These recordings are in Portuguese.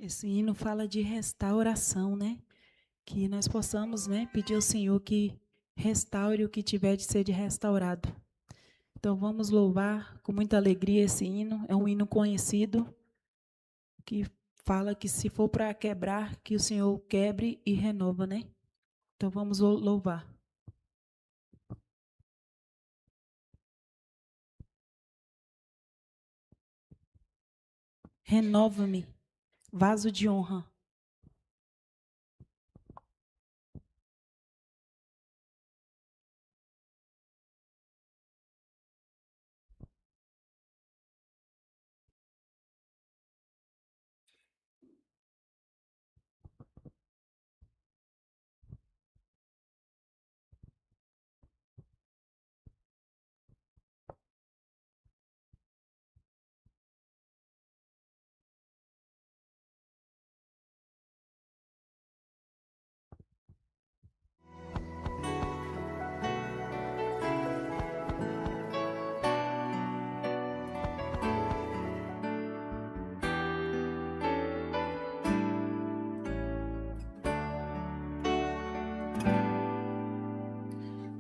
Esse hino fala de restauração, né? Que nós possamos, né, pedir ao Senhor que restaure o que tiver de ser de restaurado. Então vamos louvar com muita alegria esse hino. É um hino conhecido que fala que se for para quebrar, que o Senhor quebre e renova, né? Então vamos louvar. Renova-me, vaso de honra.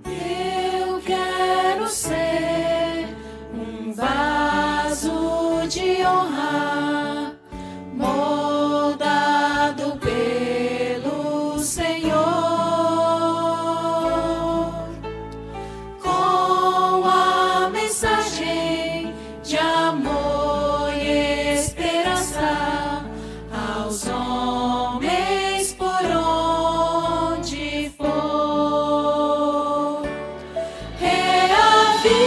Eu quero ser um vaso de honra, moldado pelo Senhor, com a mensagem de amor e esperança aos homens por onde for. Reaviva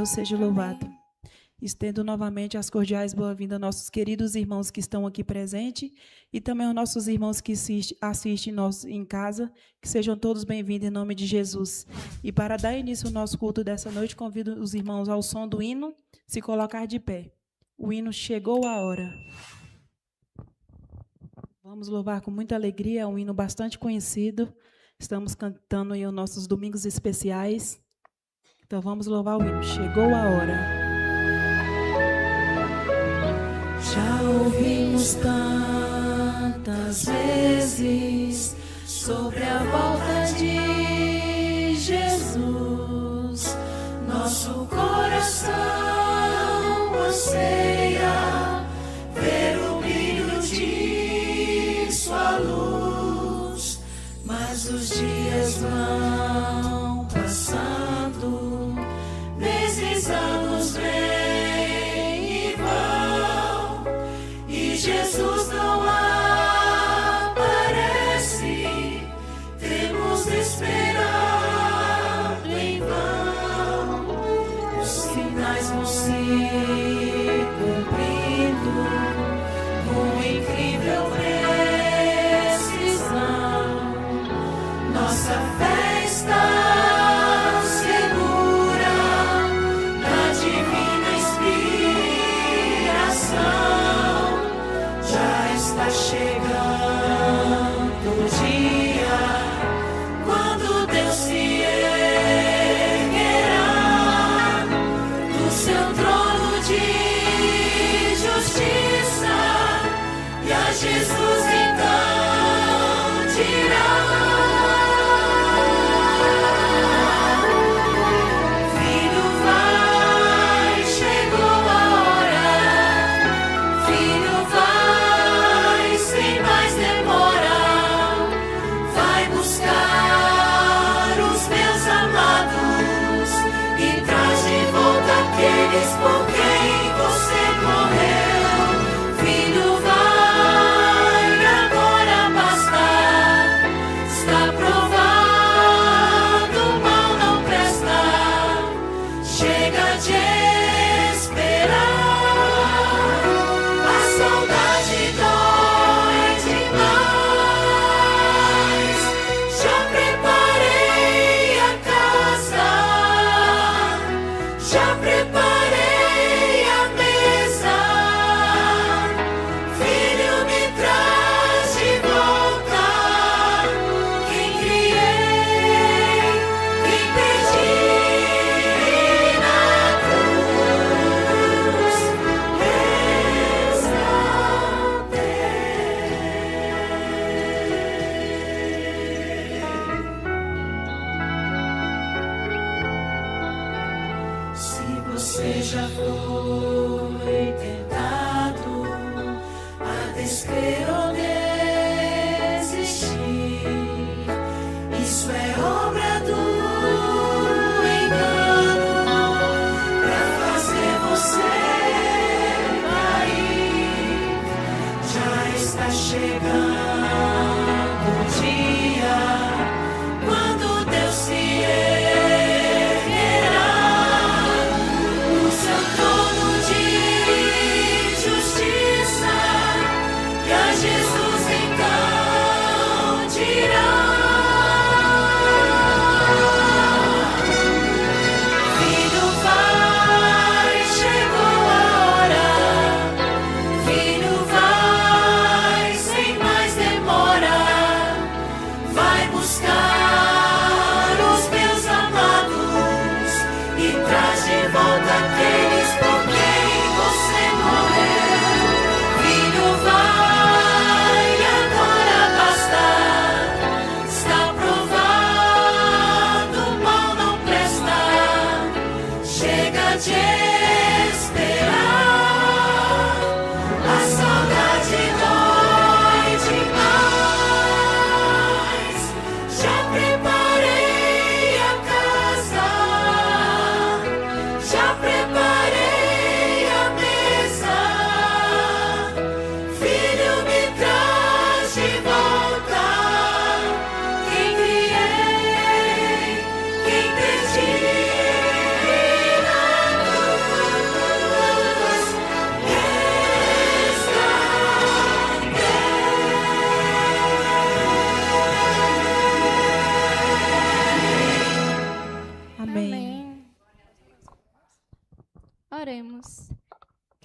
Deus seja louvado. Estendo novamente as cordiais boas-vindas aos nossos queridos irmãos que estão aqui presentes e também aos nossos irmãos que assistem nós em casa, que sejam todos bem-vindos em nome de Jesus. E para dar início ao nosso culto dessa noite, convido os irmãos ao som do hino, se colocar de pé. O hino Chegou a Hora. Vamos louvar com muita alegria, é um hino bastante conhecido. Estamos cantando em nossos domingos especiais. Então vamos louvar o hino Chegou a Hora. Já ouvimos tantas vezes sobre a volta de Jesus. Nosso coração anseia ver o brilho de sua luz, mas os dias vão passando, meses, anos vêm e vão, e Jesus não aparece. Temos de esperar em vão, os sinais vão se cumprindo com incrível precisão. Nossa fé está segura na divina inspiração. Já está chegando o dia quando Deus se erguerá do seu trono de justiça, e a Jesus então dirá: Filho, vai, chegou a hora. Filho, vai, sem mais demora. Vai buscar os meus amados e traz de volta aqueles por quem você morreu. Filho, vai, agora basta. Está provado, o mal não presta. Chega de esperar, a saudade dói demais. Já preparei a casa, já preparei a mesa. Filho, me traz de volta quem criei, quem perdi na cruz. Se você já foi tentado a descrer ou desistir, isso é obra do engano pra fazer você cair. Já está chegando o dia quando Deus se erguerá do seu trono de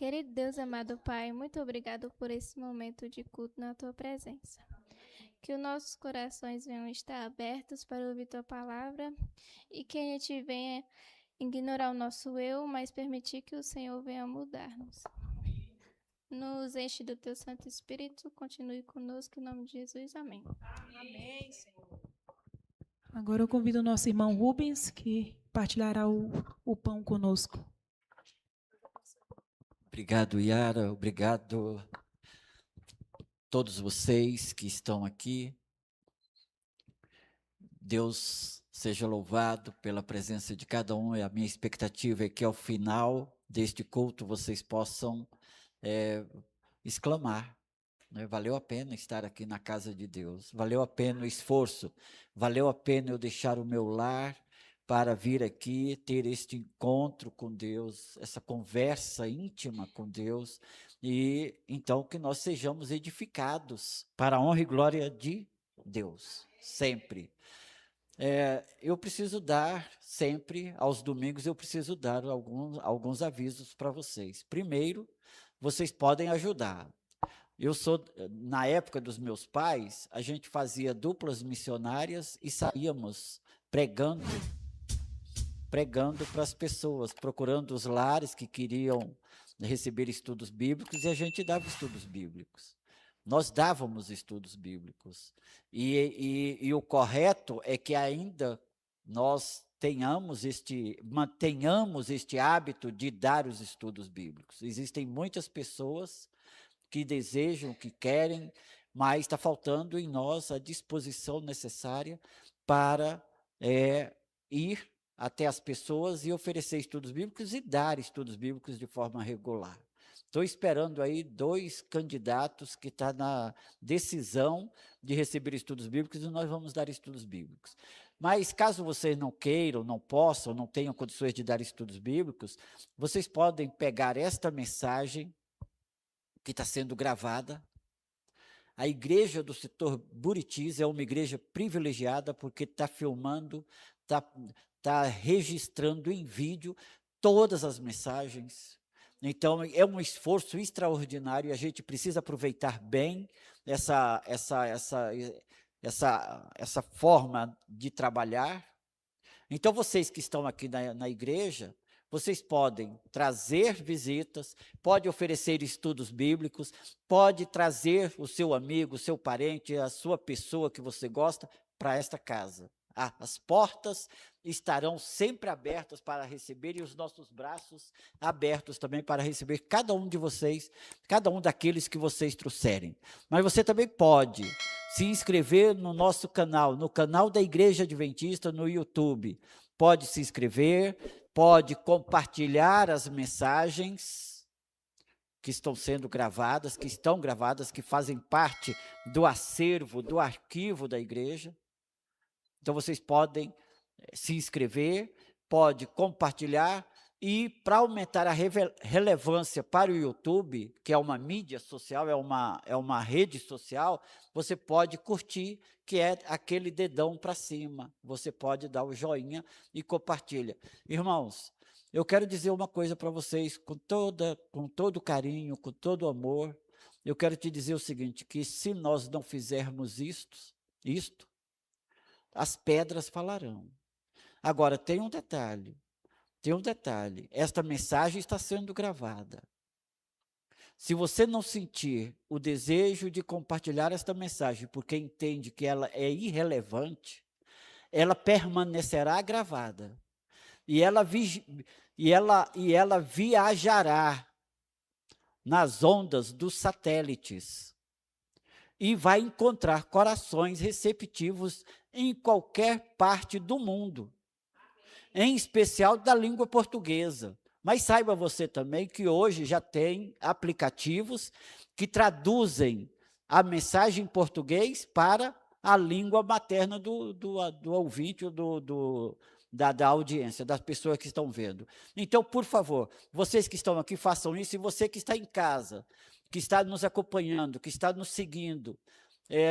Querido Deus, amado Pai, muito obrigado por esse momento de culto na Tua presença. Que os nossos corações venham estar abertos para ouvir Tua palavra e que a gente venha ignorar o nosso eu, mas permitir que o Senhor venha mudar-nos. Nos enche do Teu Santo Espírito, continue conosco, em nome de Jesus, amém. Amém, Senhor. Agora eu convido o nosso irmão Rubens, que partilhará o pão conosco. Obrigado, Yara. Obrigado a todos vocês que estão aqui. Deus seja louvado pela presença de cada um. E a minha expectativa é que ao final deste culto vocês possam exclamar, né? Valeu a pena estar aqui na casa de Deus. Valeu a pena o esforço. Valeu a pena eu deixar o meu lar para vir aqui ter este encontro com Deus, essa conversa íntima com Deus, e então que nós sejamos edificados para a honra e glória de Deus, sempre. Eu preciso dar sempre, aos domingos, eu preciso dar alguns avisos para vocês. Primeiro, vocês podem ajudar. Na época dos meus pais, a gente fazia duplas missionárias e saíamos pregando para as pessoas, procurando os lares que queriam receber estudos bíblicos, e a gente dava estudos bíblicos. Nós dávamos estudos bíblicos. E o correto é que ainda nós mantenhamos este hábito de dar os estudos bíblicos. Existem muitas pessoas que desejam, que querem, mas está faltando em nós a disposição necessária para ir até as pessoas e oferecer estudos bíblicos e dar estudos bíblicos de forma regular. Estou esperando aí 2 candidatos que estão na decisão de receber estudos bíblicos, e nós vamos dar estudos bíblicos. Mas caso vocês não queiram, não possam, não tenham condições de dar estudos bíblicos, vocês podem pegar esta mensagem que está sendo gravada. A igreja do setor Buritis é uma igreja privilegiada porque está filmando, está registrando em vídeo todas as mensagens. Então, é um esforço extraordinário e a gente precisa aproveitar bem essa forma de trabalhar. Então, vocês que estão aqui na igreja, vocês podem trazer visitas, pode oferecer estudos bíblicos, pode trazer o seu amigo, o seu parente, a sua pessoa que você gosta para esta casa. As portas estarão sempre abertas para receber e os nossos braços abertos também para receber cada um de vocês, cada um daqueles que vocês trouxerem. Mas você também pode se inscrever no nosso canal, no canal da Igreja Adventista no YouTube. Pode se inscrever, pode compartilhar as mensagens que estão sendo gravadas, que fazem parte do acervo, do arquivo da igreja. Então, vocês podem se inscrever, pode compartilhar, e para aumentar a relevância para o YouTube, que é uma mídia social, é uma rede social, você pode curtir, que é aquele dedão para cima. Você pode dar o joinha e compartilha. Irmãos, eu quero dizer uma coisa para vocês, com todo carinho, com todo amor. Eu quero te dizer o seguinte, que se nós não fizermos isto, as pedras falarão. Agora, tem um detalhe, esta mensagem está sendo gravada. Se você não sentir o desejo de compartilhar esta mensagem, porque entende que ela é irrelevante, ela permanecerá gravada, e ela viajará nas ondas dos satélites, e vai encontrar corações receptivos em qualquer parte do mundo, em especial da língua portuguesa. Mas saiba você também que hoje já tem aplicativos que traduzem a mensagem em português para a língua materna do ouvinte, da audiência, das pessoas que estão vendo. Então, por favor, vocês que estão aqui, façam isso, e você que está em casa, que está nos acompanhando, que está nos seguindo,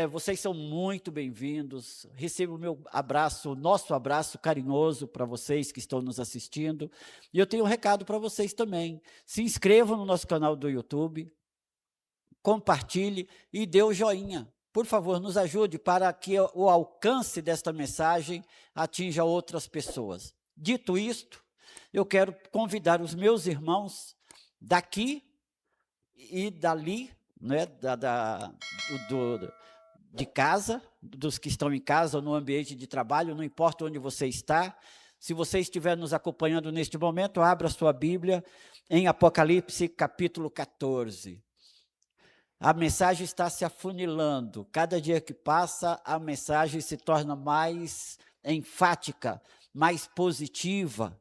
Vocês são muito bem-vindos. Recebo o meu abraço, o nosso abraço carinhoso para vocês que estão nos assistindo. E eu tenho um recado para vocês também. Se inscrevam no nosso canal do YouTube, compartilhe e dê o joinha. Por favor, nos ajude para que o alcance desta mensagem atinja outras pessoas. Dito isto, eu quero convidar os meus irmãos daqui e dali, né, de casa, dos que estão em casa ou no ambiente de trabalho, não importa onde você está. Se você estiver nos acompanhando neste momento, abra sua Bíblia em Apocalipse capítulo 14. A mensagem está se afunilando. Cada dia que passa, a mensagem se torna mais enfática, mais positiva.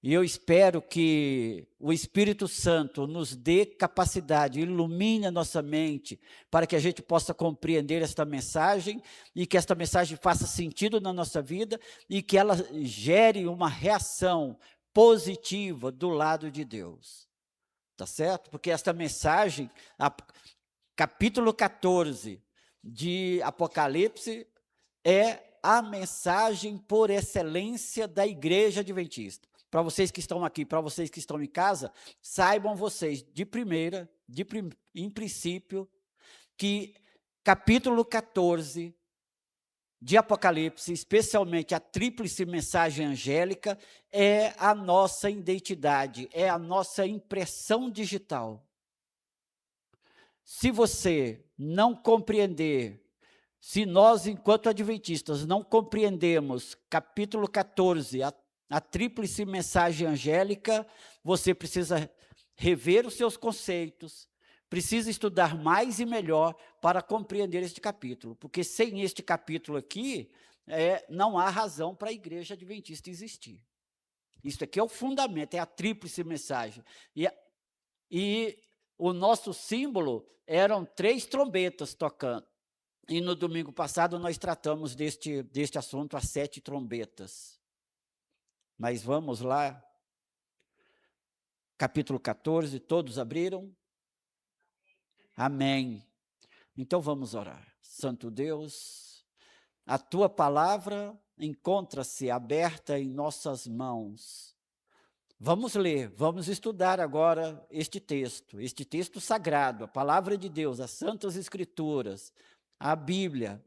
E eu espero que o Espírito Santo nos dê capacidade, ilumine a nossa mente, para que a gente possa compreender esta mensagem, e que esta mensagem faça sentido na nossa vida, e que ela gere uma reação positiva do lado de Deus. Tá certo? Porque esta mensagem, capítulo 14 de Apocalipse, é a mensagem por excelência da Igreja Adventista. Para vocês que estão aqui, para vocês que estão em casa, saibam vocês, em princípio, que capítulo 14 de Apocalipse, especialmente a tríplice mensagem angélica, é a nossa identidade, é a nossa impressão digital. Se você não compreender, se nós, enquanto adventistas, não compreendemos capítulo 14, a tríplice mensagem angélica, você precisa rever os seus conceitos, precisa estudar mais e melhor para compreender este capítulo, porque sem este capítulo aqui, não há razão para a Igreja Adventista existir. Isso aqui é o fundamento, é a tríplice mensagem. E o nosso símbolo eram 3 trombetas tocando. E no domingo passado nós tratamos deste assunto, as 7 trombetas. Mas vamos lá, capítulo 14, todos abriram? Amém. Então vamos orar. Santo Deus, a tua palavra encontra-se aberta em nossas mãos. Vamos ler, vamos estudar agora este texto sagrado, a palavra de Deus, as Santas Escrituras, a Bíblia.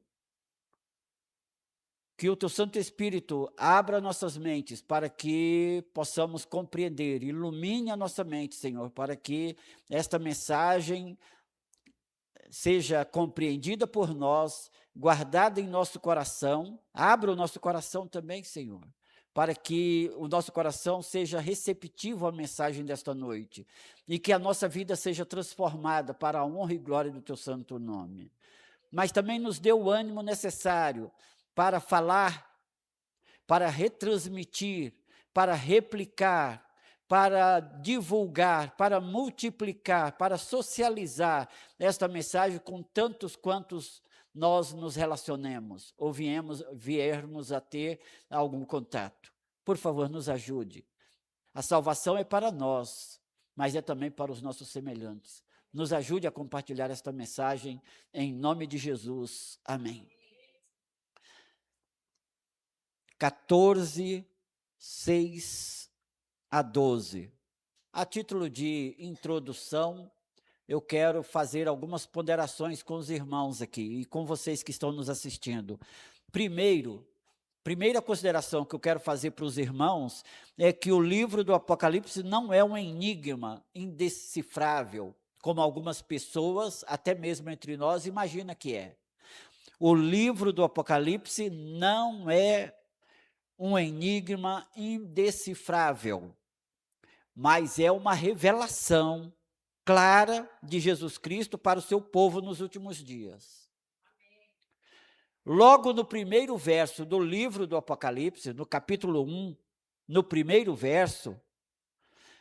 Que o teu Santo Espírito abra nossas mentes para que possamos compreender, ilumine a nossa mente, Senhor, para que esta mensagem seja compreendida por nós, guardada em nosso coração. Abra o nosso coração também, Senhor, para que o nosso coração seja receptivo à mensagem desta noite e que a nossa vida seja transformada para a honra e glória do teu santo nome. Mas também nos dê o ânimo necessário para falar, para retransmitir, para replicar, para divulgar, para multiplicar, para socializar esta mensagem com tantos quantos nós nos relacionemos ou viermos a ter algum contato. Por favor, nos ajude. A salvação é para nós, mas é também para os nossos semelhantes. Nos ajude a compartilhar esta mensagem, em nome de Jesus. Amém. 14, 6 a 12. A título de introdução, eu quero fazer algumas ponderações com os irmãos aqui e com vocês que estão nos assistindo. Primeira consideração que eu quero fazer para os irmãos é que o livro do Apocalipse não é um enigma indecifrável, como algumas pessoas, até mesmo entre nós, imaginam que é. O livro do Apocalipse não é um enigma indecifrável, mas é uma revelação clara de Jesus Cristo para o seu povo nos últimos dias. Logo no primeiro verso do livro do Apocalipse, no capítulo 1, no primeiro verso,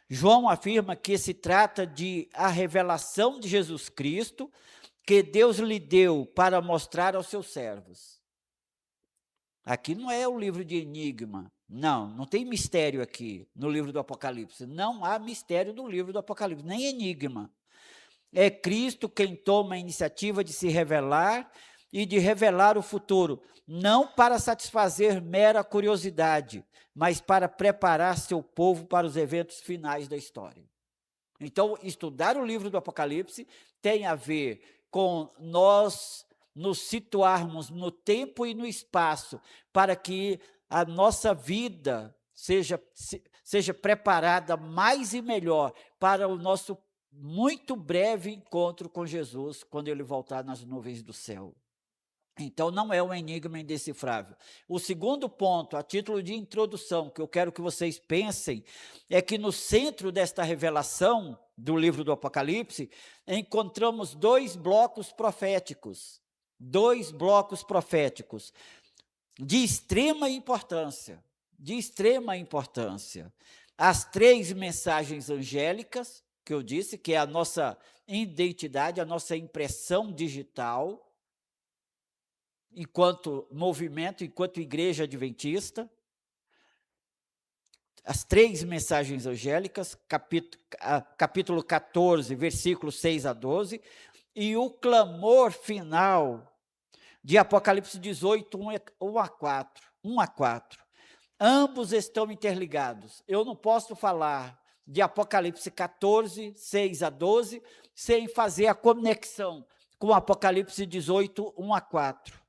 João afirma que se trata de a revelação de Jesus Cristo que Deus lhe deu para mostrar aos seus servos. Aqui não é o livro de enigma, não tem mistério aqui no livro do Apocalipse, não há mistério no livro do Apocalipse, nem enigma. É Cristo quem toma a iniciativa de se revelar e de revelar o futuro, não para satisfazer mera curiosidade, mas para preparar seu povo para os eventos finais da história. Então, estudar o livro do Apocalipse tem a ver com nós nos situarmos no tempo e no espaço, para que a nossa vida seja preparada mais e melhor para o nosso muito breve encontro com Jesus, quando ele voltar nas nuvens do céu. Então, não é um enigma indecifrável. O segundo ponto, a título de introdução, que eu quero que vocês pensem, é que no centro desta revelação do livro do Apocalipse, encontramos dois blocos proféticos de extrema importância, As 3 mensagens angélicas, que eu disse, que é a nossa identidade, a nossa impressão digital, enquanto movimento, enquanto igreja adventista. As 3 mensagens angélicas, capítulo 14, versículos 6 a 12, e o clamor final de Apocalipse 18, 1 a 4. Ambos estão interligados. Eu não posso falar de Apocalipse 14, 6 a 12, sem fazer a conexão com Apocalipse 18, 1 a 4.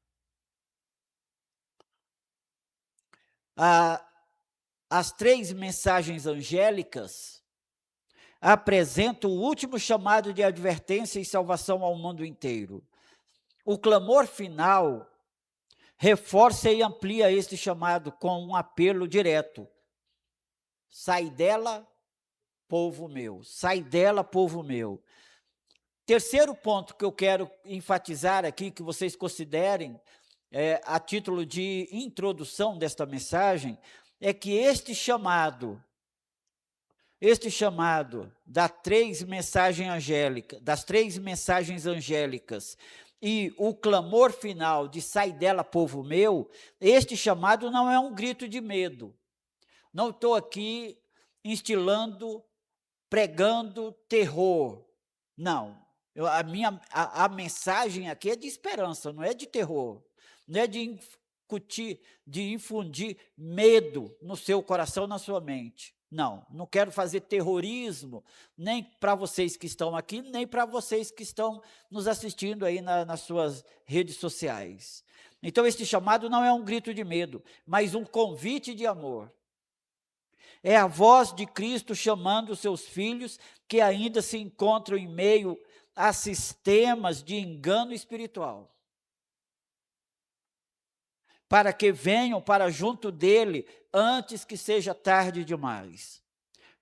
As 3 mensagens angélicas apresentam o último chamado de advertência e salvação ao mundo inteiro. O clamor final reforça e amplia este chamado com um apelo direto: sai dela, povo meu, sai dela, povo meu. Terceiro ponto que eu quero enfatizar aqui, que vocês considerem a título de introdução desta mensagem, é que este chamado das 3 mensagens angélicas e o clamor final de sai dela, povo meu, este chamado não é um grito de medo. Não estou aqui instilando, pregando terror. Não. A mensagem aqui é de esperança, não é de terror. Não é de infundir medo no seu coração, na sua mente. Não quero fazer terrorismo, nem para vocês que estão aqui, nem para vocês que estão nos assistindo aí nas suas redes sociais. Então, este chamado não é um grito de medo, mas um convite de amor. É a voz de Cristo chamando os seus filhos que ainda se encontram em meio a sistemas de engano espiritual, para que venham para junto dele antes que seja tarde demais.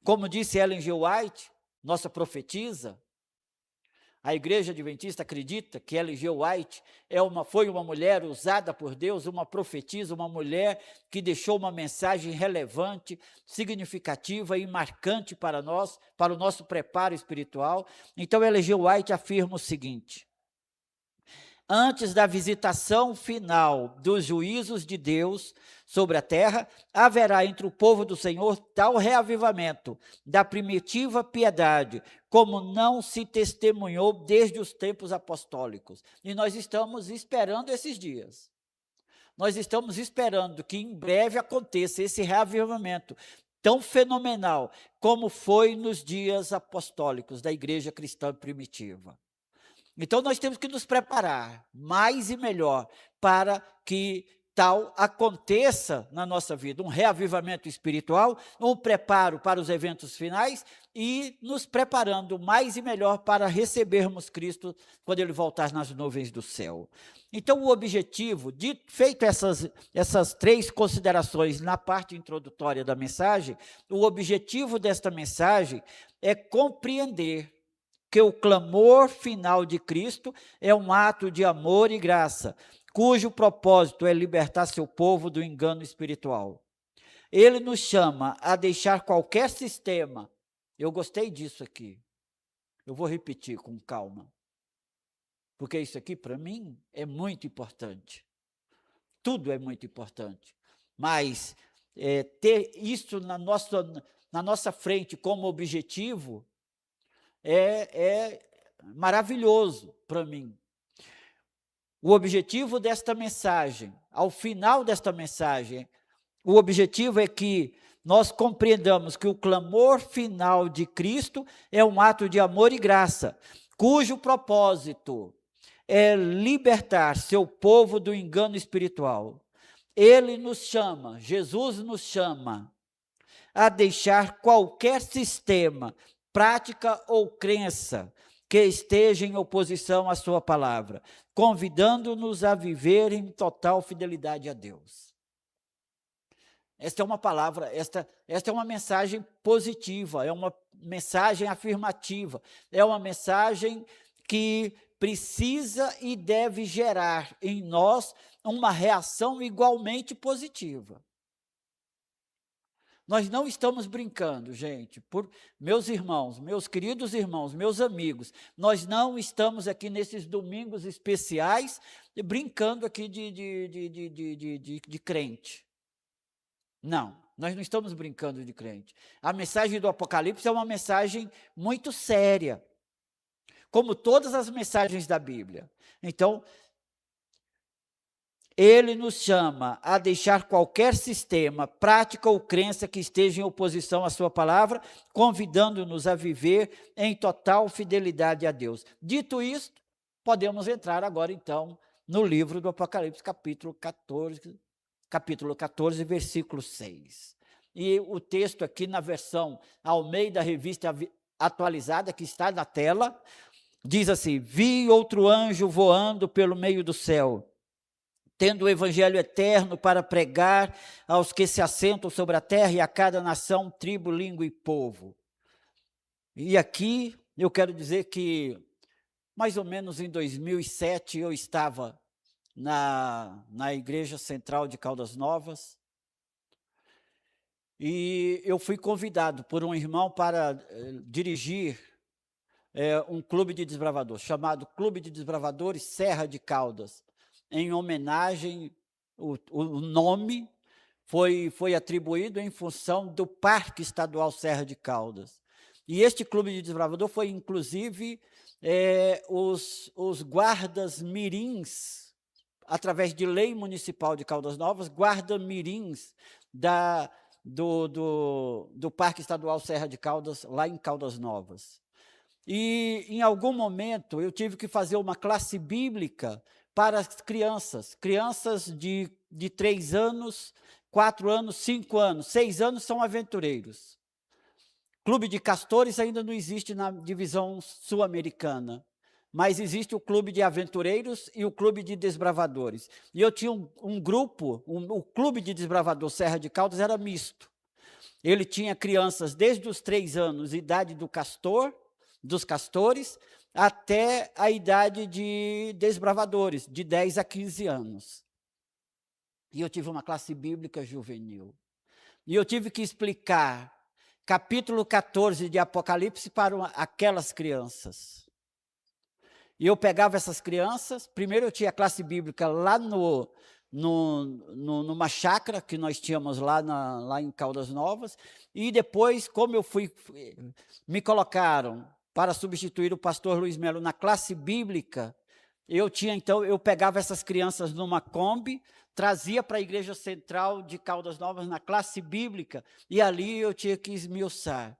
Como disse Ellen G. White, nossa profetisa, a Igreja Adventista acredita que Ellen G. White foi uma mulher usada por Deus, uma profetisa, uma mulher que deixou uma mensagem relevante, significativa e marcante para nós, para o nosso preparo espiritual. Então, Ellen G. White afirma o seguinte: antes da visitação final dos juízos de Deus sobre a terra, haverá entre o povo do Senhor tal reavivamento da primitiva piedade, como não se testemunhou desde os tempos apostólicos. E nós estamos esperando esses dias. Nós estamos esperando que em breve aconteça esse reavivamento tão fenomenal como foi nos dias apostólicos da igreja cristã primitiva. Então, nós temos que nos preparar mais e melhor para que tal aconteça na nossa vida, um reavivamento espiritual, um preparo para os eventos finais e nos preparando mais e melhor para recebermos Cristo quando Ele voltar nas nuvens do céu. Então, o objetivo, feito essas 3 considerações na parte introdutória da mensagem, o objetivo desta mensagem é compreender que o clamor final de Cristo é um ato de amor e graça, cujo propósito é libertar seu povo do engano espiritual. Ele nos chama a deixar qualquer sistema. Eu gostei disso aqui. Eu vou repetir com calma, porque isso aqui, para mim, é muito importante. Tudo é muito importante, mas ter isso na nossa frente como objetivo maravilhoso para mim. O objetivo desta mensagem, ao final desta mensagem, o objetivo é que nós compreendamos que o clamor final de Cristo é um ato de amor e graça, cujo propósito é libertar seu povo do engano espiritual. Ele nos chama, Jesus nos chama a deixar qualquer sistema, prática ou crença que esteja em oposição à sua palavra, convidando-nos a viver em total fidelidade a Deus. Esta é uma palavra, esta é uma mensagem positiva, é uma mensagem afirmativa, é uma mensagem que precisa e deve gerar em nós uma reação igualmente positiva. Nós não estamos brincando, gente, meus irmãos, meus queridos irmãos, meus amigos, nós não estamos aqui nesses domingos especiais brincando aqui de crente. Não, nós não estamos brincando de crente. A mensagem do Apocalipse é uma mensagem muito séria, como todas as mensagens da Bíblia. Então, ele nos chama a deixar qualquer sistema, prática ou crença que esteja em oposição à sua palavra, convidando-nos a viver em total fidelidade a Deus. Dito isto, podemos entrar agora então no livro do Apocalipse, capítulo 14, versículo 6. E o texto aqui na versão Almeida Revista Atualizada, que está na tela, diz assim: vi outro anjo voando pelo meio do céu, tendo o evangelho eterno para pregar aos que se assentam sobre a terra e a cada nação, tribo, língua e povo. E aqui eu quero dizer que, mais ou menos em 2007, eu estava na Igreja Central de Caldas Novas, e eu fui convidado por um irmão para dirigir um clube de desbravadores, chamado Clube de Desbravadores Serra de Caldas. Em homenagem, o nome foi atribuído em função do Parque Estadual Serra de Caldas. E este clube de desbravador foi, inclusive, os guardas mirins, através de lei municipal de Caldas Novas, guarda mirins do Parque Estadual Serra de Caldas, lá em Caldas Novas. E, em algum momento, eu tive que fazer uma classe bíblica para as crianças de 3 anos, 4 anos, 5 anos, 6 anos são aventureiros. Clube de castores ainda não existe na divisão sul-americana, mas existe o clube de aventureiros e o clube de desbravadores. E eu tinha um grupo, o clube de desbravador Serra de Caldas era misto. Ele tinha crianças desde os 3 anos, idade dos castores, até a idade de desbravadores, de 10 a 15 anos. E eu tive uma classe bíblica juvenil. E eu tive que explicar capítulo 14 de Apocalipse para aquelas crianças. E eu pegava essas crianças, primeiro eu tinha a classe bíblica lá numa chácara que nós tínhamos lá em Caldas Novas, e depois, como me colocaram para substituir o pastor Luiz Melo na classe bíblica, eu pegava essas crianças numa Kombi, trazia para a Igreja Central de Caldas Novas na classe bíblica, e ali eu tinha que esmiuçar.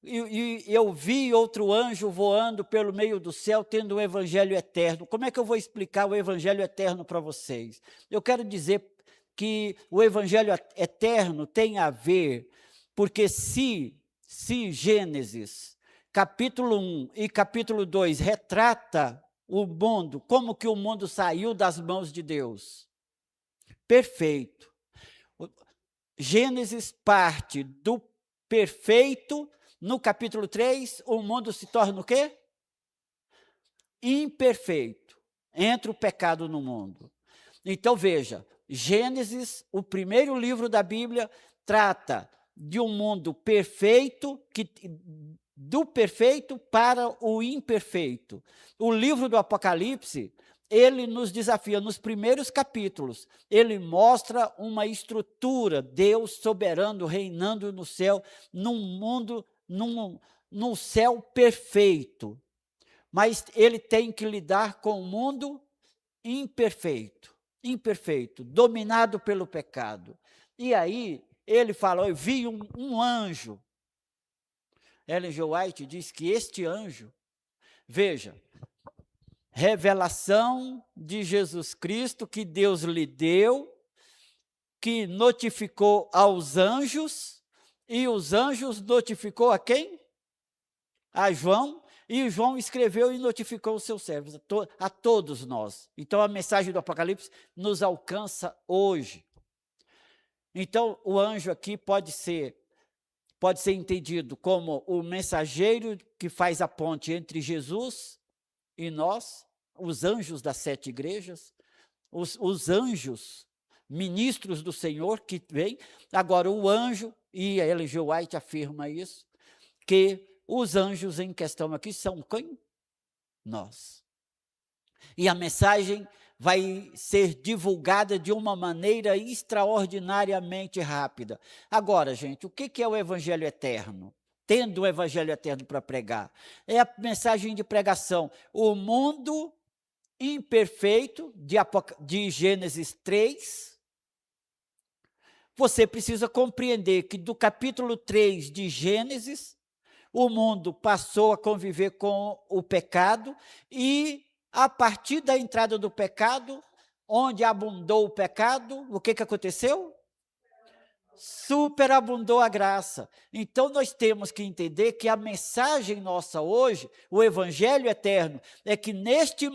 E eu vi outro anjo voando pelo meio do céu, tendo o evangelho eterno. Como é que eu vou explicar o evangelho eterno para vocês? Eu quero dizer que o evangelho eterno tem a ver, porque se Gênesis capítulo 1 e capítulo 2 retrata o mundo, como que o mundo saiu das mãos de Deus. Perfeito. Gênesis parte do perfeito, no capítulo 3, o mundo se torna o quê? Imperfeito. Entra o pecado no mundo. Então, veja, Gênesis, o primeiro livro da Bíblia, trata de um mundo perfeito, do perfeito para o imperfeito. O livro do Apocalipse, ele nos desafia, nos primeiros capítulos, ele mostra uma estrutura, Deus soberano, reinando no céu, num mundo, num céu perfeito. mas ele tem que lidar com um mundo imperfeito, dominado pelo pecado. E aí ele fala, eu vi um anjo. Ellen G. White diz que este anjo, veja, revelação de Jesus Cristo que Deus lhe deu, que notificou aos anjos, e os anjos notificou a quem? A João, e João escreveu e notificou os seus servos, a todos nós. Então a mensagem do Apocalipse nos alcança hoje. Então o anjo aqui pode ser entendido como o mensageiro que faz a ponte entre Jesus e nós, os anjos das 7 igrejas, os anjos, ministros do Senhor que vêm. Agora o anjo, e a Ellen G. White afirma isso, que os anjos em questão aqui são quem? Nós. E a mensagem vai ser divulgada de uma maneira extraordinariamente rápida. Agora, gente, o que é o Evangelho Eterno? Tendo o Evangelho Eterno para pregar. É a mensagem de pregação. O mundo imperfeito de Gênesis 3, você precisa compreender que do capítulo 3 de Gênesis, o mundo passou a conviver com o pecado e a partir da entrada do pecado, onde abundou o pecado, o que aconteceu? Superabundou a graça. Então nós temos que entender que a mensagem nossa hoje, o Evangelho Eterno, é que este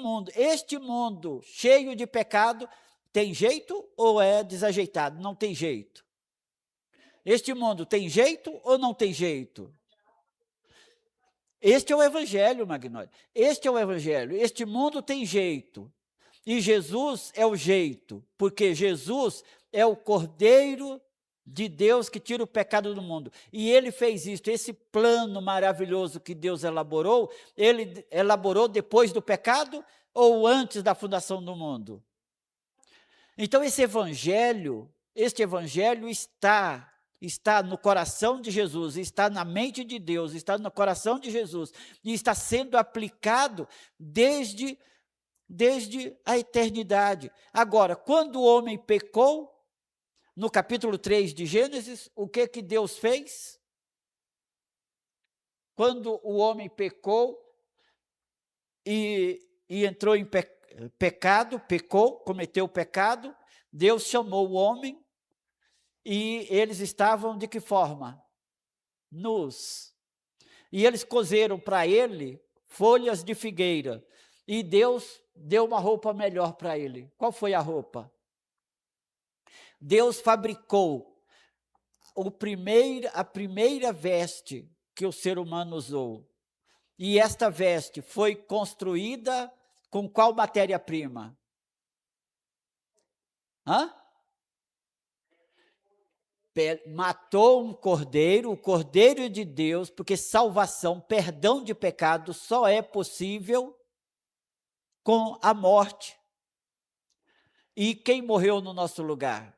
mundo cheio de pecado, tem jeito ou é desajeitado? Não tem jeito. Este mundo tem jeito ou não tem jeito? Este é o Evangelho, Magnólia. Este é o Evangelho. Este mundo tem jeito. E Jesus é o jeito, porque Jesus é o Cordeiro de Deus que tira o pecado do mundo. E ele fez isso, esse plano maravilhoso que Deus elaborou, ele elaborou depois do pecado ou antes da fundação do mundo? Então este evangelho está no coração de Jesus, está na mente de Deus, está no coração de Jesus, e está sendo aplicado desde a eternidade. Agora, quando o homem pecou, no capítulo 3 de Gênesis, o que Deus fez? Quando o homem pecou e entrou em pecado, cometeu o pecado, Deus chamou o homem e eles estavam de que forma? Nus. E eles cozeram para ele folhas de figueira e Deus deu uma roupa melhor para ele. Qual foi a roupa? Deus fabricou a primeira veste que o ser humano usou. E esta veste foi construída com qual matéria-prima? Matou um cordeiro, o cordeiro de Deus, porque salvação, perdão de pecado só é possível com a morte. E quem morreu no nosso lugar?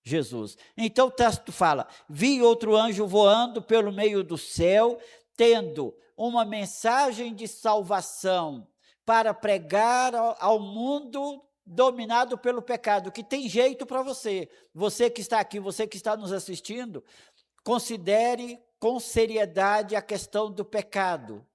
Jesus. Então o texto fala, vi outro anjo voando pelo meio do céu, tendo uma mensagem de salvação para pregar ao mundo dominado pelo pecado, que tem jeito para você. Você que está aqui, você que está nos assistindo, considere com seriedade a questão do pecado.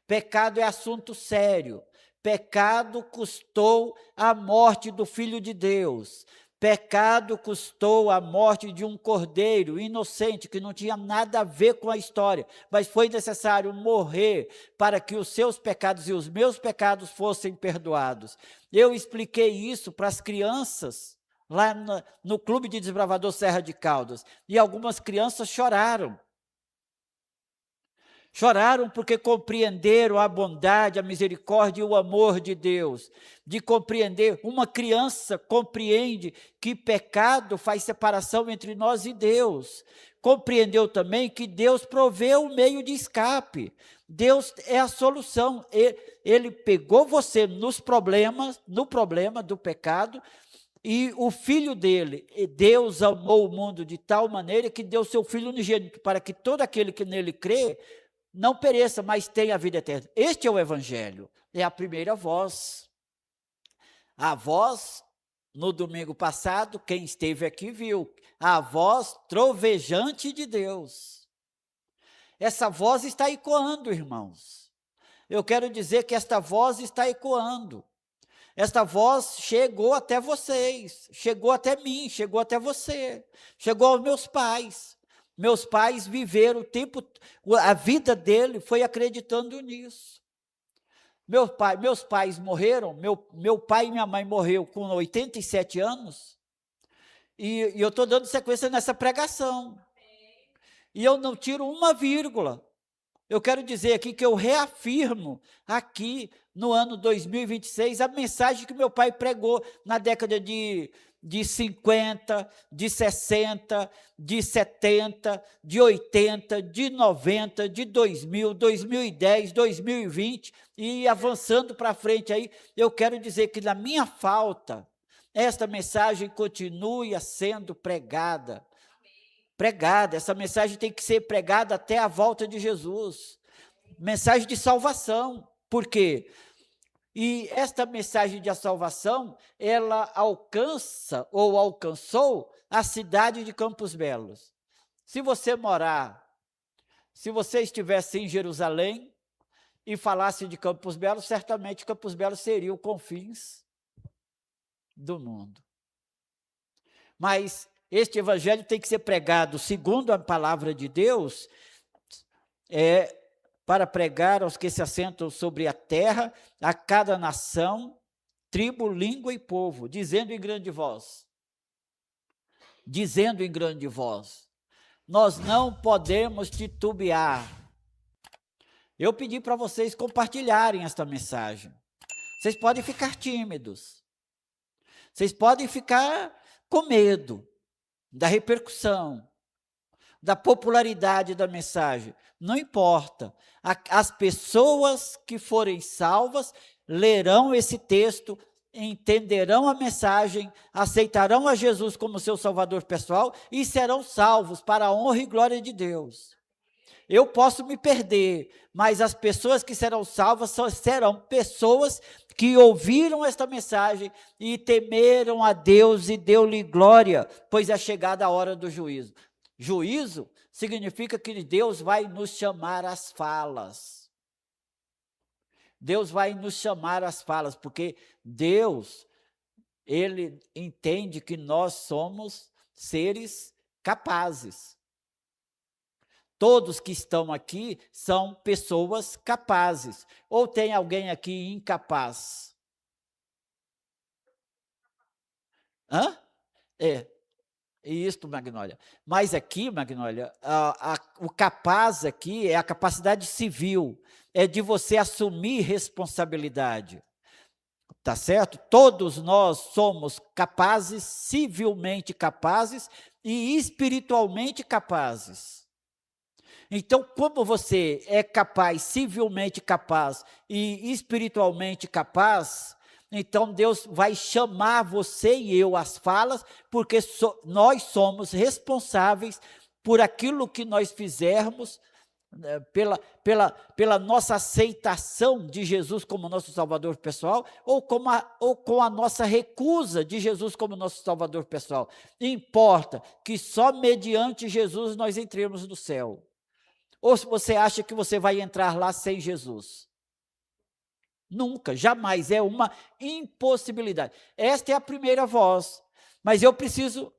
Pecado é assunto sério. Pecado custou a morte do Filho de Deus. Pecado custou a morte de um cordeiro inocente, que não tinha nada a ver com a história, mas foi necessário morrer para que os seus pecados e os meus pecados fossem perdoados. Eu expliquei isso para as crianças lá no Clube de Desbravador Serra de Caldas, e algumas crianças choraram. Choraram porque compreenderam a bondade, a misericórdia e o amor de Deus. De compreender, uma criança compreende que pecado faz separação entre nós e Deus. Compreendeu também que Deus proveu o meio de escape. Deus é a solução. Ele pegou você no problema do pecado, e o Filho dele, Deus amou o mundo de tal maneira que deu seu Filho unigênito, para que todo aquele que nele crê não pereça, mas tenha a vida eterna. Este é o Evangelho, é a primeira voz. A voz, no domingo passado, quem esteve aqui viu, a voz trovejante de Deus. Essa voz está ecoando, irmãos. Eu quero dizer que esta voz está ecoando. Esta voz chegou até vocês, chegou até mim, chegou até você, chegou aos meus pais. Meus pais viveram o tempo, a vida dele foi acreditando nisso. Meus pais morreram, meu pai e minha mãe morreram com 87 anos, e eu estou dando sequência nessa pregação. E eu não tiro uma vírgula. Eu quero dizer aqui que eu reafirmo aqui no ano 2026 a mensagem que meu pai pregou na década de 50, de 60, de 70, de 80, de 90, de 2000, 2010, 2020 e avançando para frente aí, eu quero dizer que na minha falta, esta mensagem continue sendo pregada. Essa mensagem tem que ser pregada até a volta de Jesus. Mensagem de salvação. Por quê? E esta mensagem de salvação, ela alcança ou alcançou a cidade de Campos Belos. Se você estivesse em Jerusalém e falasse de Campos Belos, certamente Campos Belos seria o confins do mundo. Mas este evangelho tem que ser pregado segundo a palavra de Deus, para pregar aos que se assentam sobre a terra, a cada nação, tribo, língua e povo, dizendo em grande voz, nós não podemos titubear. Eu pedi para vocês compartilharem esta mensagem. Vocês podem ficar tímidos, vocês podem ficar com medo da repercussão, da popularidade da mensagem, não importa. As pessoas que forem salvas lerão esse texto, entenderão a mensagem, aceitarão a Jesus como seu Salvador pessoal e serão salvos para a honra e glória de Deus. Eu posso me perder, mas as pessoas que serão salvas serão pessoas que ouviram esta mensagem e temeram a Deus e deu-lhe glória, pois é chegada a hora do juízo. Juízo significa que Deus vai nos chamar às falas. Deus vai nos chamar às falas, porque Deus, Ele entende que nós somos seres capazes. Todos que estão aqui são pessoas capazes. Ou tem alguém aqui incapaz? Hã? Isto, Magnólia. Mas aqui, Magnólia, o capaz aqui é a capacidade civil, é de você assumir responsabilidade. Tá certo? Todos nós somos capazes, civilmente capazes e espiritualmente capazes. Então, como você é capaz, civilmente capaz e espiritualmente capaz, então Deus vai chamar você e eu às falas, porque nós somos responsáveis por aquilo que nós fizermos, pela nossa aceitação de Jesus como nosso Salvador pessoal, ou com a nossa recusa de Jesus como nosso Salvador pessoal. Importa que só mediante Jesus nós entremos no céu. Ou se você acha que você vai entrar lá sem Jesus? Nunca, jamais, é uma impossibilidade. Esta é a primeira voz, mas eu preciso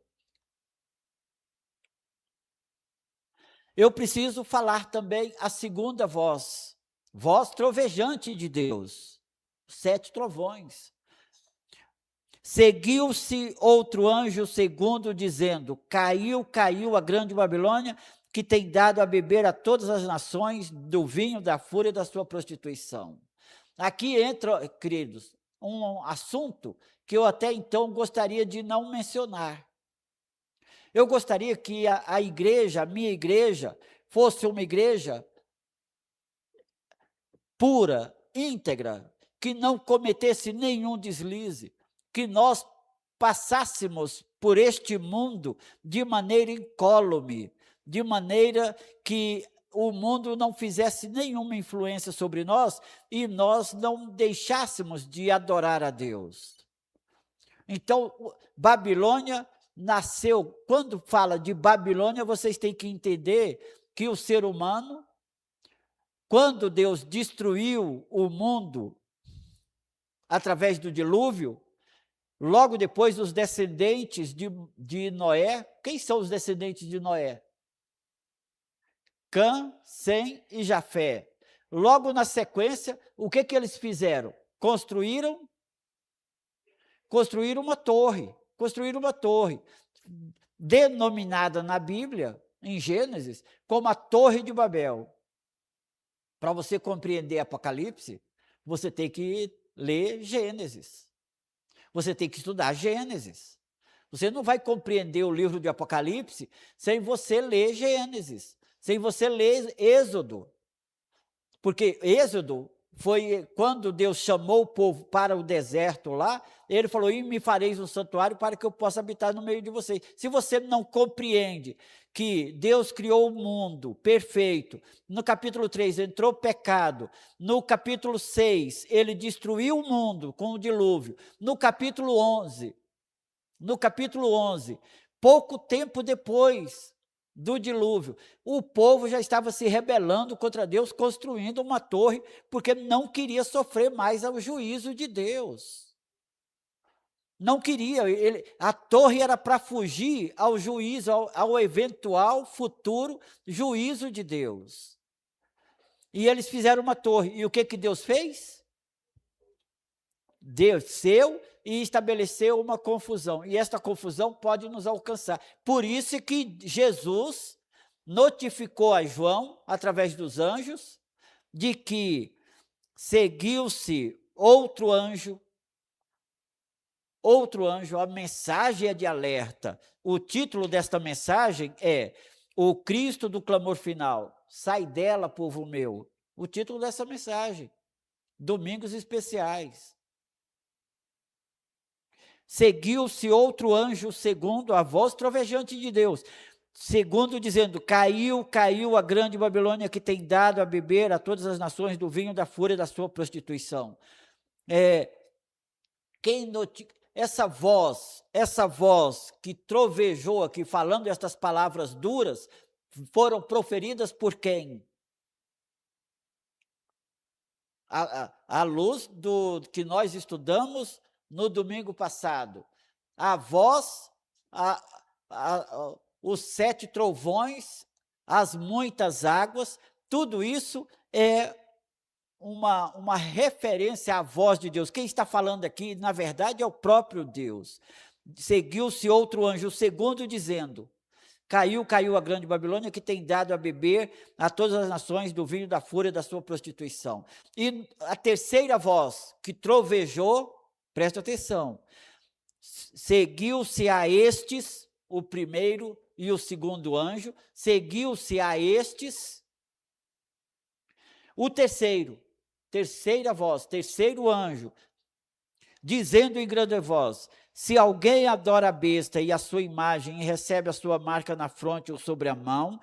falar também a segunda voz, voz trovejante de Deus, 7 trovões. Seguiu-se outro anjo segundo, dizendo: caiu a grande Babilônia, que tem dado a beber a todas as nações do vinho da fúria da sua prostituição. Aqui entra, queridos, um assunto que eu até então gostaria de não mencionar. Eu gostaria que a minha igreja, fosse uma igreja pura, íntegra, que não cometesse nenhum deslize, que nós passássemos por este mundo de maneira incólume, de maneira que o mundo não fizesse nenhuma influência sobre nós e nós não deixássemos de adorar a Deus. Então, Babilônia nasceu. Quando fala de Babilônia, vocês têm que entender que o ser humano, quando Deus destruiu o mundo através do dilúvio, logo depois os descendentes de Noé, quem são os descendentes de Noé? Cã, Sem e Jafé. Logo na sequência, o que eles fizeram? Construíram uma torre, denominada na Bíblia, em Gênesis, como a Torre de Babel. Para você compreender Apocalipse, você tem que ler Gênesis. Você tem que estudar Gênesis. Você não vai compreender o livro de Apocalipse sem você ler Gênesis, sem você ler Êxodo. Porque Êxodo foi quando Deus chamou o povo para o deserto lá, ele falou, e me fareis um santuário para que eu possa habitar no meio de vocês. Se você não compreende que Deus criou o mundo perfeito, no capítulo 3 entrou o pecado, no capítulo 6 ele destruiu o mundo com o dilúvio, no capítulo 11, pouco tempo depois do dilúvio, o povo já estava se rebelando contra Deus, construindo uma torre, porque não queria sofrer mais ao juízo de Deus. Não queria, a torre era para fugir ao juízo, ao eventual futuro juízo de Deus. E eles fizeram uma torre, e o que Deus fez? Desceu e estabeleceu uma confusão, e esta confusão pode nos alcançar. Por isso que Jesus notificou a João, através dos anjos, de que seguiu-se outro anjo, a mensagem é de alerta. O título desta mensagem é O Cristo do Clamor Final. Sai dela, povo meu. O título dessa mensagem. Domingos especiais. Seguiu-se outro anjo, segundo a voz trovejante de Deus. Segundo dizendo, caiu a grande Babilônia que tem dado a beber a todas as nações do vinho da fúria da sua prostituição. Essa voz que trovejou aqui, falando estas palavras duras, foram proferidas por quem? À luz do que nós estudamos no domingo passado. A voz, os 7 trovões, as muitas águas, tudo isso é uma referência à voz de Deus. Quem está falando aqui, na verdade, é o próprio Deus. Seguiu-se outro anjo, o segundo, dizendo, caiu a grande Babilônia que tem dado a beber a todas as nações do vinho da fúria da sua prostituição. E a terceira voz que trovejou, presta atenção, seguiu-se a estes, o primeiro e o segundo anjo, seguiu-se a estes, o terceira voz, terceiro anjo, dizendo em grande voz, se alguém adora a besta e a sua imagem e recebe a sua marca na fronte ou sobre a mão,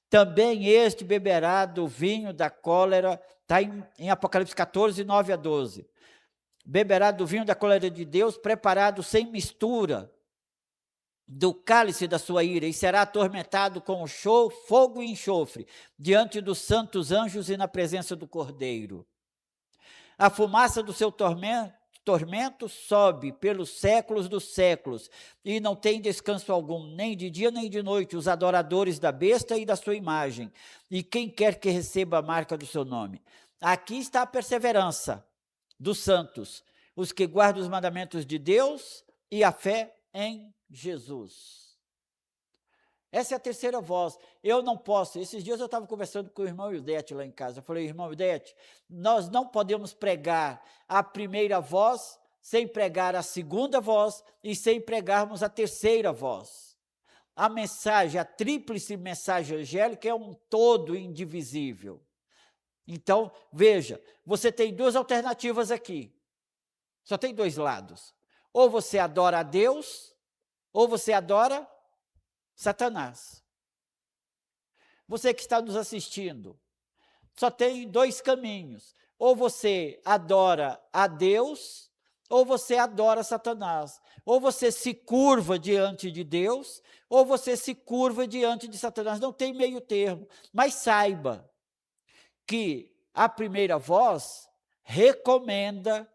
também este beberá do vinho da cólera, está em Apocalipse 14, 9 a 12. Beberá do vinho da cólera de Deus, preparado sem mistura, do cálice da sua ira, e será atormentado com fogo e enxofre, diante dos santos anjos e na presença do Cordeiro. A fumaça do seu tormento sobe pelos séculos dos séculos, e não tem descanso algum, nem de dia nem de noite, os adoradores da besta e da sua imagem, e quem quer que receba a marca do seu nome. Aqui está a perseverança dos santos, os que guardam os mandamentos de Deus e a fé em Jesus. Essa é a terceira voz. Eu não posso, esses dias eu estava conversando com o irmão Ildete lá em casa, eu falei, irmão Ildete, nós não podemos pregar a primeira voz sem pregar a segunda voz e sem pregarmos a terceira voz. A mensagem, a tríplice mensagem angélica é um todo indivisível. Então, veja, você tem 2 alternativas aqui, só tem 2 lados, ou você adora a Deus, ou você adora Satanás. você que está nos assistindo, só tem dois caminhos. Ou você adora a Deus, ou você adora Satanás. Ou você se curva diante de Deus, ou você se curva diante de Satanás. Não tem meio termo. Mas saiba que a primeira voz recomenda,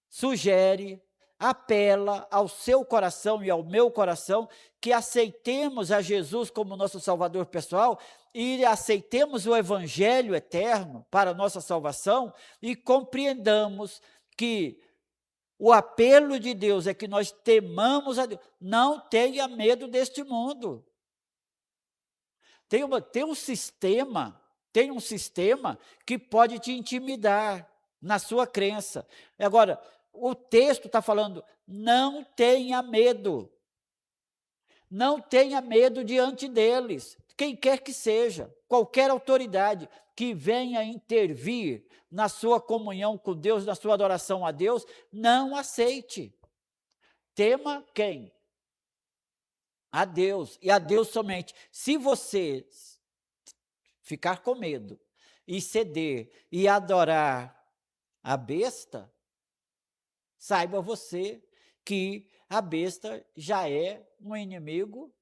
sugere, apela ao seu coração e ao meu coração que aceitemos a Jesus como nosso Salvador pessoal e aceitemos o Evangelho eterno para a nossa salvação e compreendamos que o apelo de Deus é que nós temamos a Deus. Não tenha medo deste mundo. Tem um sistema que pode te intimidar na sua crença. Agora, o texto está falando, não tenha medo. Não tenha medo diante deles. Quem quer que seja, qualquer autoridade que venha intervir na sua comunhão com Deus, na sua adoração a Deus, não aceite. Tema quem? A Deus, e a Deus somente. Se você ficar com medo e ceder e adorar a besta, saiba você que a besta já é um inimigo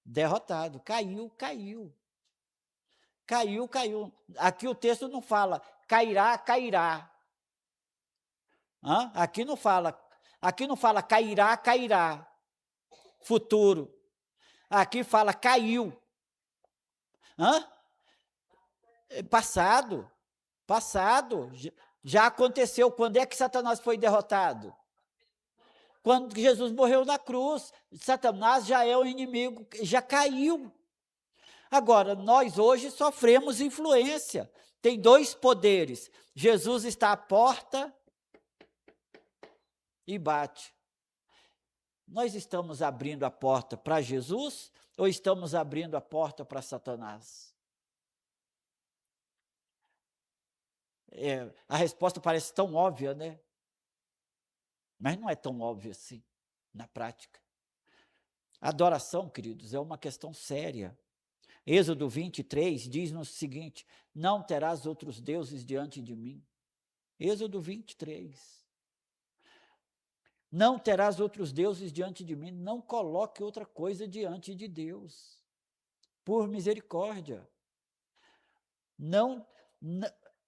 derrotado. Caiu. Aqui o texto não fala cairá. Aqui não fala cairá. Futuro. Aqui fala caiu. Passado. Já aconteceu. Quando é que Satanás foi derrotado? Quando Jesus morreu na cruz. Satanás já é o inimigo, já caiu. Agora, nós hoje sofremos influência. Tem dois poderes. Jesus está à porta e bate. Nós estamos abrindo a porta para Jesus ou estamos abrindo a porta para Satanás? A resposta parece tão óbvia, né? Mas não é tão óbvio assim, na prática. Adoração, queridos, é uma questão séria. Êxodo 23 diz-nos o seguinte, não terás outros deuses diante de mim. Êxodo 23. Não terás outros deuses diante de mim, não coloque outra coisa diante de Deus. Por misericórdia.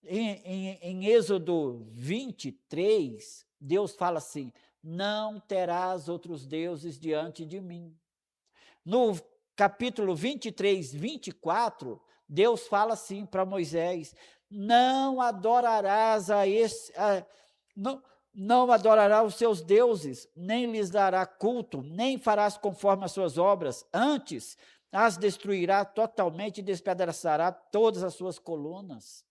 Em Êxodo 23, Deus fala assim, não terás outros deuses diante de mim. No capítulo 23, 24, Deus fala assim para Moisés, não adorarás não adorarás os seus deuses, nem lhes dará culto, nem farás conforme as suas obras, antes as destruirá totalmente e despedaçará todas as suas colunas.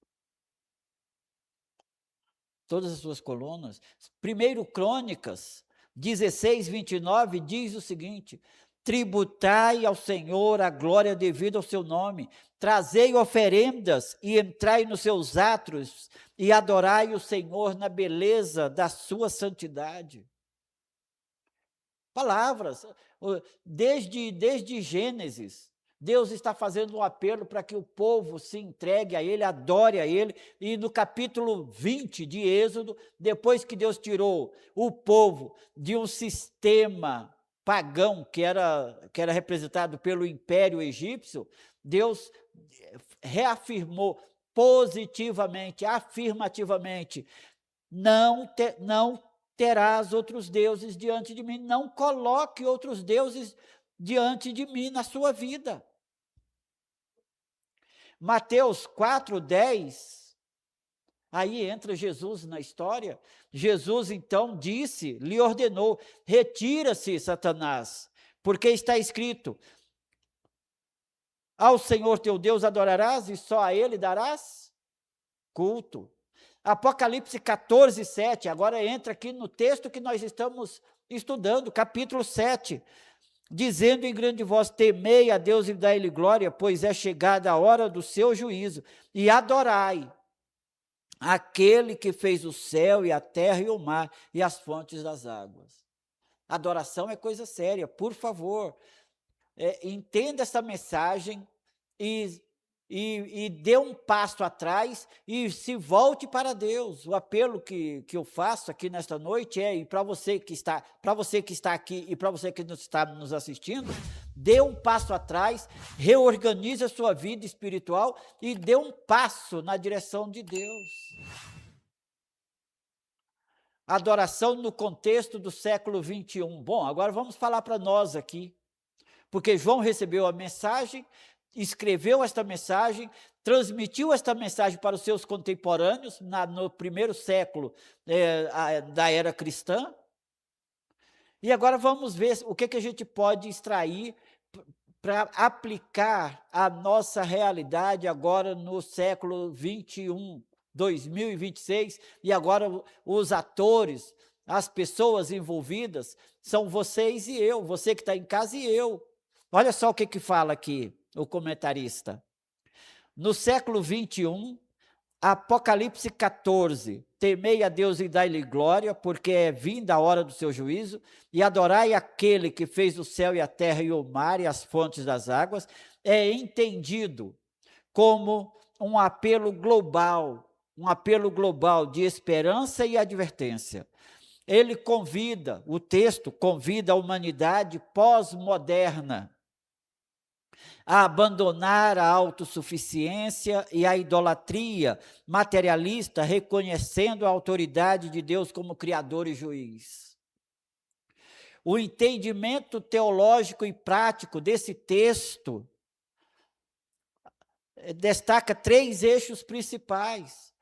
Todas as suas colunas. 1 Crônicas 16, 29 diz o seguinte, tributai ao Senhor a glória devida ao seu nome, trazei oferendas e entrai nos seus átrios e adorai o Senhor na beleza da sua santidade. Palavras, desde Gênesis, Deus está fazendo um apelo para que o povo se entregue a Ele, adore a Ele, e no capítulo 20 de Êxodo, depois que Deus tirou o povo de um sistema pagão que era representado pelo Império Egípcio, Deus reafirmou positivamente, afirmativamente, não terás outros deuses diante de mim, não coloque outros deuses diante de mim na sua vida. Mateus 4:10, aí entra Jesus na história. Jesus então lhe ordenou, retira-se, Satanás, porque está escrito, ao Senhor teu Deus adorarás e só a Ele darás culto. Apocalipse 14:7, agora entra aqui no texto que nós estamos estudando, capítulo 7, dizendo em grande voz, temei a Deus e dai-lhe glória, pois é chegada a hora do seu juízo, e adorai aquele que fez o céu e a terra e o mar e as fontes das águas. Adoração é coisa séria, por favor, entenda essa mensagem e dê um passo atrás e se volte para Deus. O apelo que eu faço aqui nesta noite é, e para você que está aqui e para você que está nos assistindo, dê um passo atrás, reorganize a sua vida espiritual e dê um passo na direção de Deus. Adoração no contexto do século 21. Bom, agora vamos falar para nós aqui, porque João recebeu a mensagem, escreveu esta mensagem, transmitiu esta mensagem para os seus contemporâneos no primeiro século da era cristã. E agora vamos ver o que a gente pode extrair para aplicar a nossa realidade agora no século 21, 2026, e agora os atores, as pessoas envolvidas, são vocês e eu, você que está em casa e eu. Olha só o que fala aqui o comentarista. No século 21, Apocalipse 14, temei a Deus e dai-lhe glória, porque é vinda a hora do seu juízo, e adorai aquele que fez o céu e a terra e o mar e as fontes das águas, é entendido como um apelo global de esperança e advertência. Ele convida, o texto convida a humanidade pós-moderna a abandonar a autossuficiência e a idolatria materialista, reconhecendo a autoridade de Deus como Criador e Juiz. O entendimento teológico e prático desse texto destaca 3 eixos principais.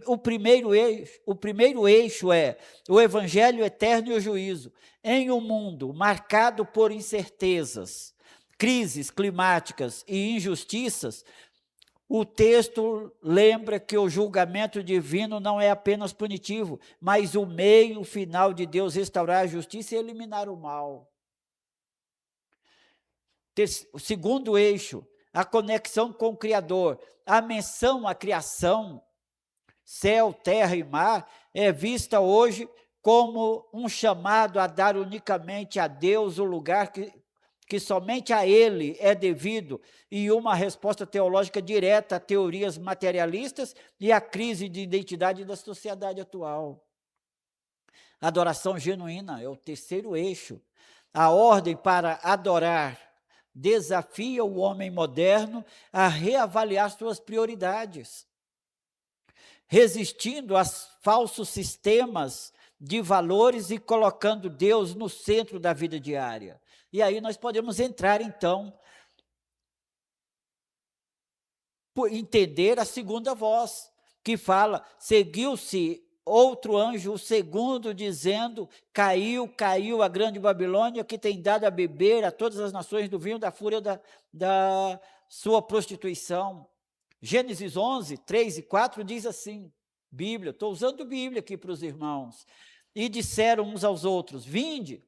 O primeiro eixo é o evangelho eterno e o juízo. Em um mundo marcado por incertezas, crises climáticas e injustiças, o texto lembra que o julgamento divino não é apenas punitivo, mas o meio final de Deus restaurar a justiça e eliminar o mal. O segundo eixo, a conexão com o Criador. A menção à criação, céu, terra e mar, é vista hoje como um chamado a dar unicamente a Deus o lugar que somente a Ele é devido, e uma resposta teológica direta a teorias materialistas e à crise de identidade da sociedade atual. A adoração genuína é o terceiro eixo. A ordem para adorar desafia o homem moderno a reavaliar suas prioridades, resistindo aos falsos sistemas de valores e colocando Deus no centro da vida diária. E aí nós podemos entrar, então, por entender a segunda voz, que fala, seguiu-se outro anjo, o segundo, dizendo, caiu a grande Babilônia, que tem dado a beber a todas as nações do vinho da fúria da sua prostituição. Gênesis 11, 3 e 4 diz assim, Bíblia, estou usando Bíblia aqui para os irmãos, e disseram uns aos outros, vinde,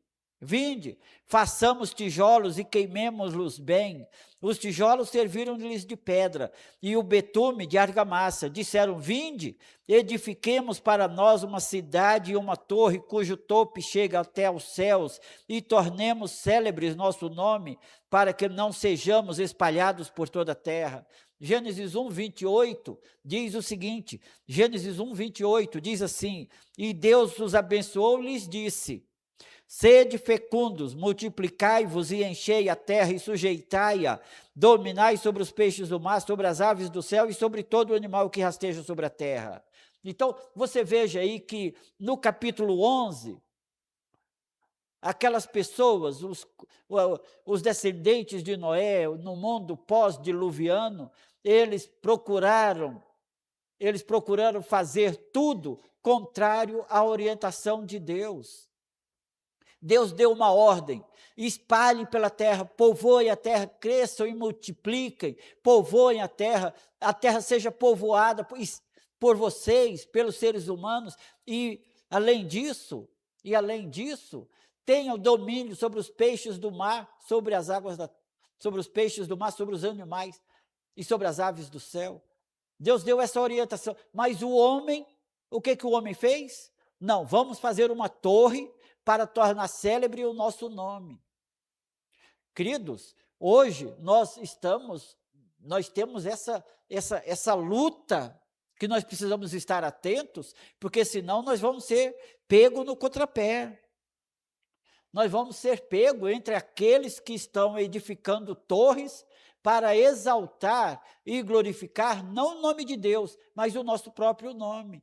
façamos tijolos e queimemos-los bem. Os tijolos serviram-lhes de pedra, e o betume de argamassa. Disseram, vinde, edifiquemos para nós uma cidade e uma torre, cujo topo chega até aos céus, e tornemos célebres nosso nome, para que não sejamos espalhados por toda a terra. Gênesis 1, 28 diz o seguinte, Gênesis 1, 28 diz assim, e Deus os abençoou e lhes disse, sede fecundos, multiplicai-vos e enchei a terra e sujeitai-a, dominai sobre os peixes do mar, sobre as aves do céu e sobre todo o animal que rasteja sobre a terra. Então, você veja aí que no capítulo 11, aquelas pessoas, os descendentes de Noé, no mundo pós-diluviano, eles procuraram fazer tudo contrário à orientação de Deus. Deus deu uma ordem, espalhem pela terra, povoem a terra, cresçam e multipliquem, povoem a terra seja povoada por vocês, pelos seres humanos, e além disso, tenham domínio sobre os peixes do mar, sobre as águas, sobre os peixes do mar, sobre os animais e sobre as aves do céu. Deus deu essa orientação, mas o homem, o que o homem fez? Não, vamos fazer uma torre para tornar célebre o nosso nome. Queridos, Hoje nós temos essa luta que nós precisamos estar atentos, porque senão nós vamos ser pegos no contrapé. Nós vamos ser pegos entre aqueles que estão edificando torres para exaltar e glorificar não o nome de Deus, mas o nosso próprio nome.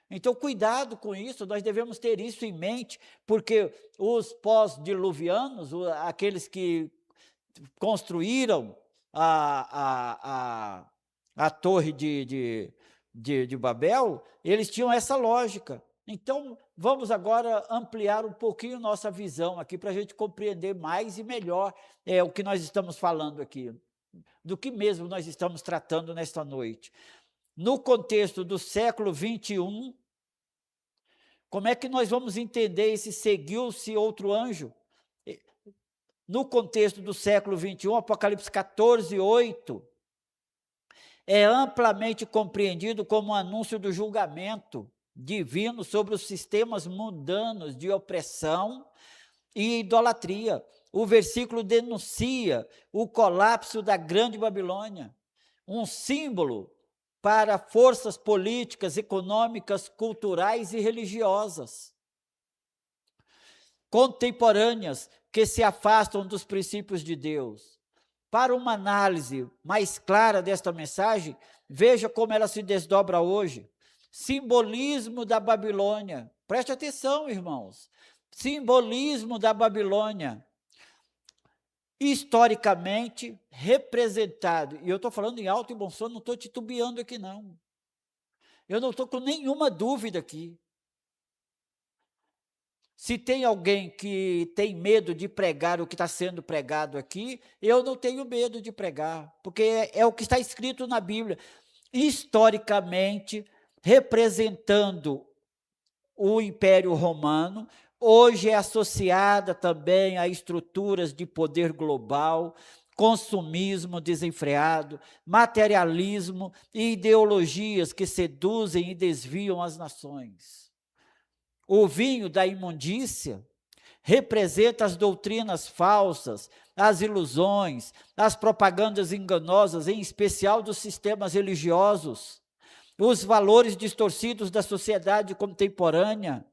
Então, cuidado com isso, nós devemos ter isso em mente, porque os pós-diluvianos, aqueles que construíram a torre de Babel, eles tinham essa lógica. Então, vamos agora ampliar um pouquinho nossa visão aqui, para a gente compreender mais e melhor o que nós estamos falando aqui, do que mesmo nós estamos tratando nesta noite. No contexto do século 21, como é que nós vamos entender esse seguiu-se outro anjo? No contexto do século 21, Apocalipse 14, 8, é amplamente compreendido como um anúncio do julgamento divino sobre os sistemas mundanos de opressão e idolatria. O versículo denuncia o colapso da Grande Babilônia, um símbolo para forças políticas, econômicas, culturais e religiosas contemporâneas que se afastam dos princípios de Deus. Para uma análise mais clara desta mensagem, veja como ela se desdobra hoje. Simbolismo da Babilônia. Preste atenção, irmãos. Simbolismo da Babilônia. Historicamente representado. E eu estou falando em alto e bom som, não estou titubeando aqui, não. Eu não estou com nenhuma dúvida aqui. Se tem alguém que tem medo de pregar o que está sendo pregado aqui, eu não tenho medo de pregar, porque é o que está escrito na Bíblia. Historicamente, representando o Império Romano, hoje é associada também a estruturas de poder global, consumismo desenfreado, materialismo e ideologias que seduzem e desviam as nações. O vinho da imundícia representa as doutrinas falsas, as ilusões, as propagandas enganosas, em especial dos sistemas religiosos, os valores distorcidos da sociedade contemporânea.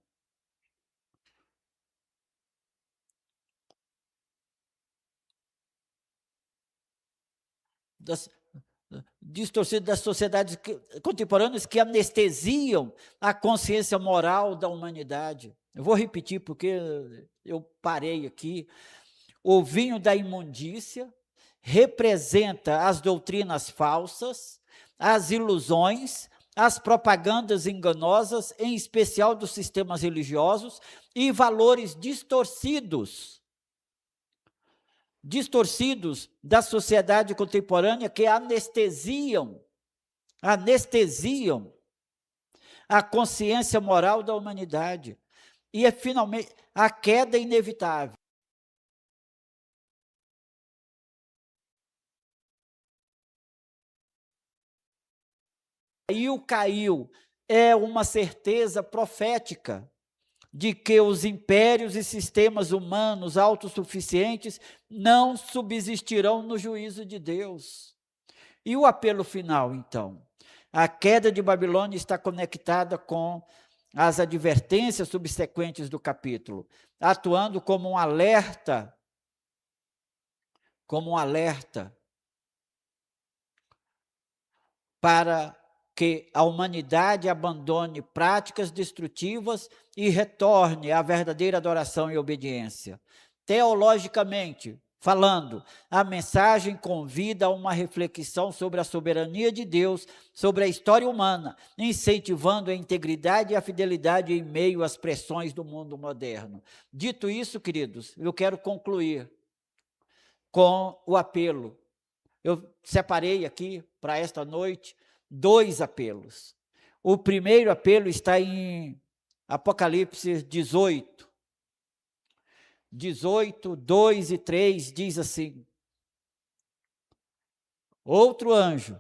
Distorcidos das sociedades contemporâneas que anestesiam a consciência moral da humanidade. Eu vou repetir porque eu parei aqui. O vinho da imundícia representa as doutrinas falsas, as ilusões, as propagandas enganosas, em especial dos sistemas religiosos, e valores distorcidos da sociedade contemporânea que anestesiam a consciência moral da humanidade. E é finalmente a queda inevitável. Caiu é uma certeza profética de que os impérios e sistemas humanos autossuficientes não subsistirão no juízo de Deus. E o apelo final, então? A queda de Babilônia está conectada com as advertências subsequentes do capítulo, atuando como um alerta para que a humanidade abandone práticas destrutivas e retorne à verdadeira adoração e obediência. Teologicamente falando, a mensagem convida a uma reflexão sobre a soberania de Deus, sobre a história humana, incentivando a integridade e a fidelidade em meio às pressões do mundo moderno. Dito isso, queridos, eu quero concluir com o apelo. Eu separei aqui para esta noite 2 apelos. O primeiro apelo está em Apocalipse 18. 18, 2 e 3 diz assim: outro anjo,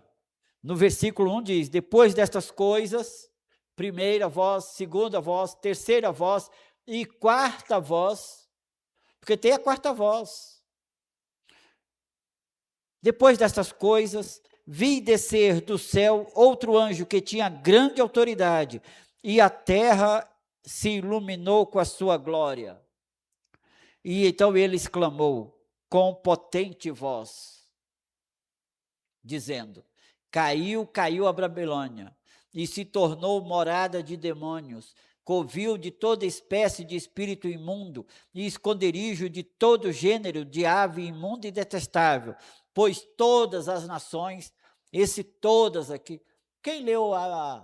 no versículo 1 diz: depois destas coisas, primeira voz, segunda voz, terceira voz e quarta voz, porque tem a quarta voz. Depois dessas coisas, vi descer do céu outro anjo que tinha grande autoridade, e a terra se iluminou com a sua glória. E então ele exclamou com potente voz, dizendo: caiu a Babilônia, e se tornou morada de demônios, covil de toda espécie de espírito imundo, e esconderijo de todo gênero de ave imunda e detestável, pois todas as nações, esse todas aqui, quem leu a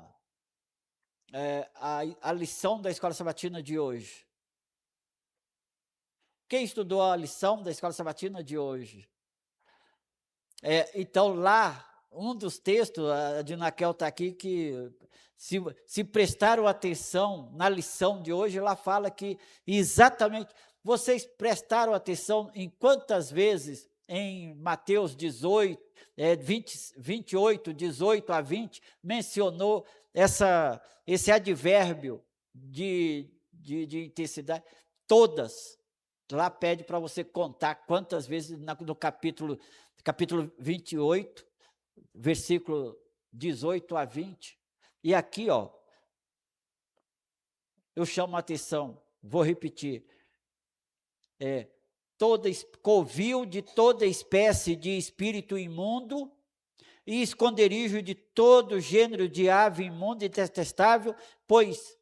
lição da Escola Sabatina de hoje? Quem estudou a lição da Escola Sabatina de hoje? Então, lá, um dos textos, a Dinaquel está aqui, que se prestaram atenção na lição de hoje, ela fala que exatamente, vocês prestaram atenção em quantas vezes em Mateus 18, 28, 18 a 20, mencionou esse advérbio de intensidade? Todas. Lá pede para você contar quantas vezes no capítulo 28, versículo 18 a 20. E aqui, eu chamo a atenção, vou repetir, covil de toda espécie de espírito imundo e esconderijo de todo gênero de ave imunda e detestável, pois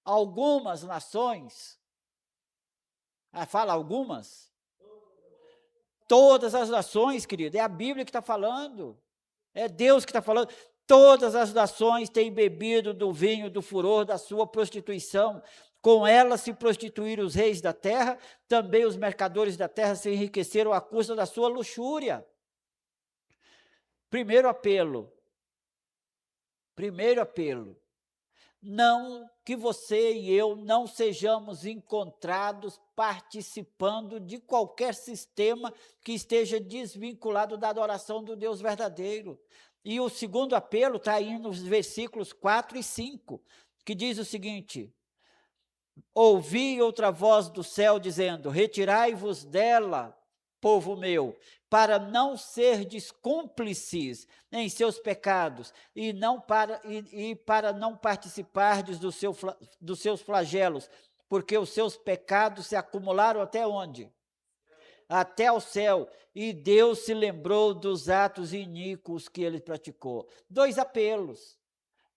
algumas nações, fala algumas? Todas as nações, querido, é a Bíblia que está falando, é Deus que está falando. Todas as nações têm bebido do vinho do furor da sua prostituição. Com ela se prostituíram os reis da terra, também os mercadores da terra se enriqueceram à custa da sua luxúria. Primeiro apelo. Não que você e eu não sejamos encontrados participando de qualquer sistema que esteja desvinculado da adoração do Deus verdadeiro. E o segundo apelo está aí nos versículos 4 e 5, que diz o seguinte: ouvi outra voz do céu dizendo: retirai-vos dela, povo meu, para não serdes cúmplices em seus pecados, e para não participardes dos seus flagelos, porque os seus pecados se acumularam até onde? Até ao céu, e Deus se lembrou dos atos iníquos que ele praticou. 2 apelos.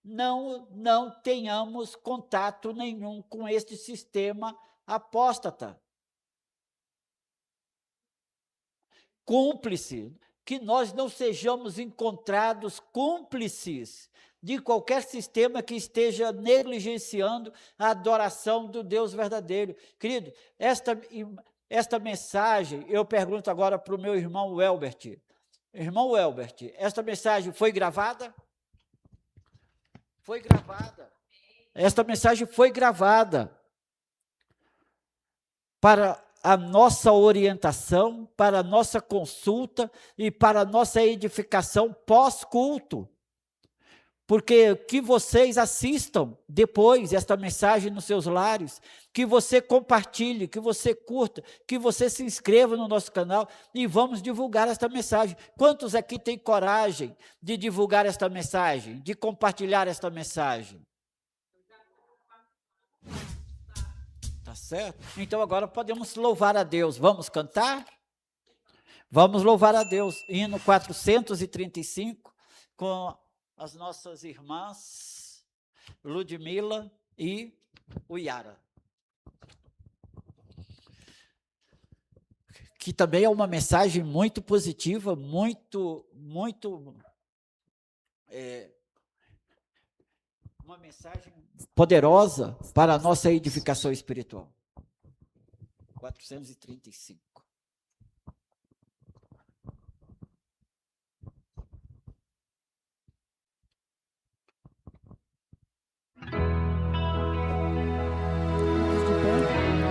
Não tenhamos contato nenhum com este sistema apóstata. Cúmplice, que nós não sejamos encontrados cúmplices de qualquer sistema que esteja negligenciando a adoração do Deus verdadeiro. Querido, esta mensagem, eu pergunto agora para o meu irmão Welbert. Irmão Welbert, esta mensagem foi gravada? Foi gravada. Esta mensagem foi gravada para a nossa orientação, para a nossa consulta e para a nossa edificação pós-culto. Porque que vocês assistam depois esta mensagem nos seus lares, que você compartilhe, que você curta, que você se inscreva no nosso canal e vamos divulgar esta mensagem. Quantos aqui têm coragem de divulgar esta mensagem, de compartilhar esta mensagem? Tá certo? Então agora podemos louvar a Deus. Vamos cantar? Vamos louvar a Deus. Hino 435, com as nossas irmãs Ludmila e Uyara. Que também é uma mensagem muito positiva, uma mensagem poderosa para a nossa edificação espiritual. 435.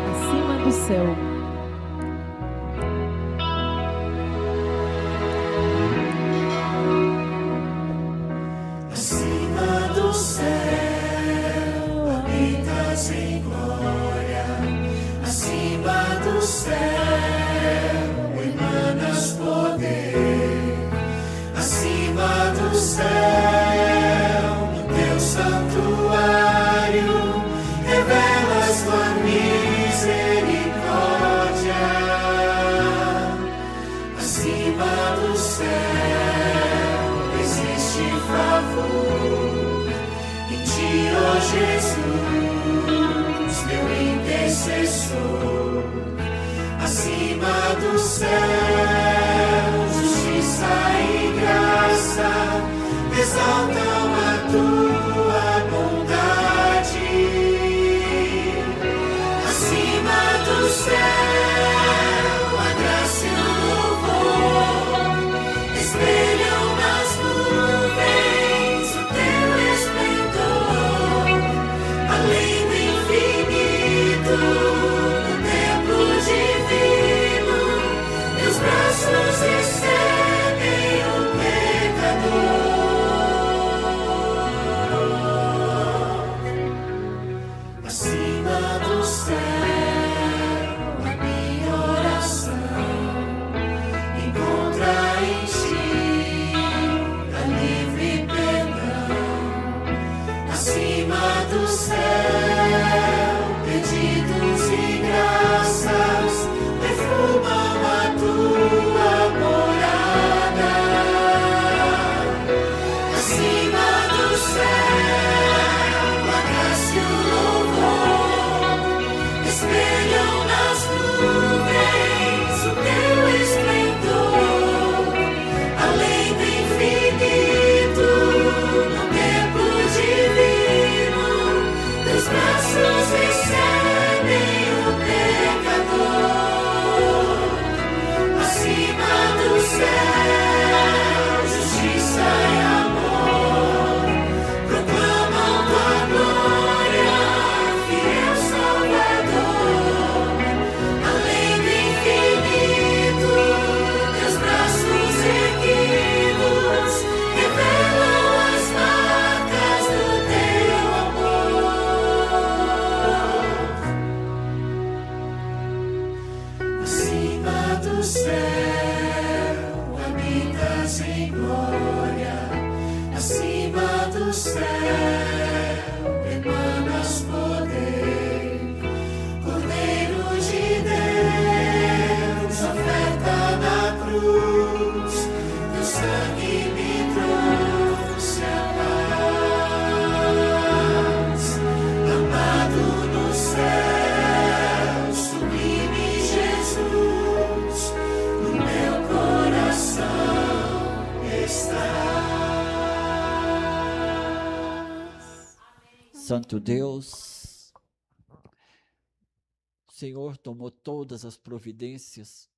Acima do céu. Acima do céu, habitas em glória. Acima do céu, céu, justiça e graça exaltam a tua bondade. Acima do céu, a graça e o louvor espelham nas nuvens o teu esplendor. Além do infinito, no templo divino, teus braços recebem o pecador. Acima do céu, a minha oração encontra em ti a livre perdão. Acima do céu, pedidos e graças perfumam a tua morada. Acima do céu, a graça e o louvor espelham nas nuvens o teu esplendor. Além do infinito, no templo divino, teus braços recebem o pecador. Acima do céu, justiça e amor proclamam tua glória, fiel Salvador. Além do infinito, teus braços erguidos revelam as marcas do teu amor. Acima do céu, habitas em glória. Acima do céu, emanas poder. Cordeiro de Deus, oferta na cruz, teu sangue me trouxe a paz. Amado no céu, sublime Jesus, no meu coração está. Santo Deus, o Senhor tomou todas as providências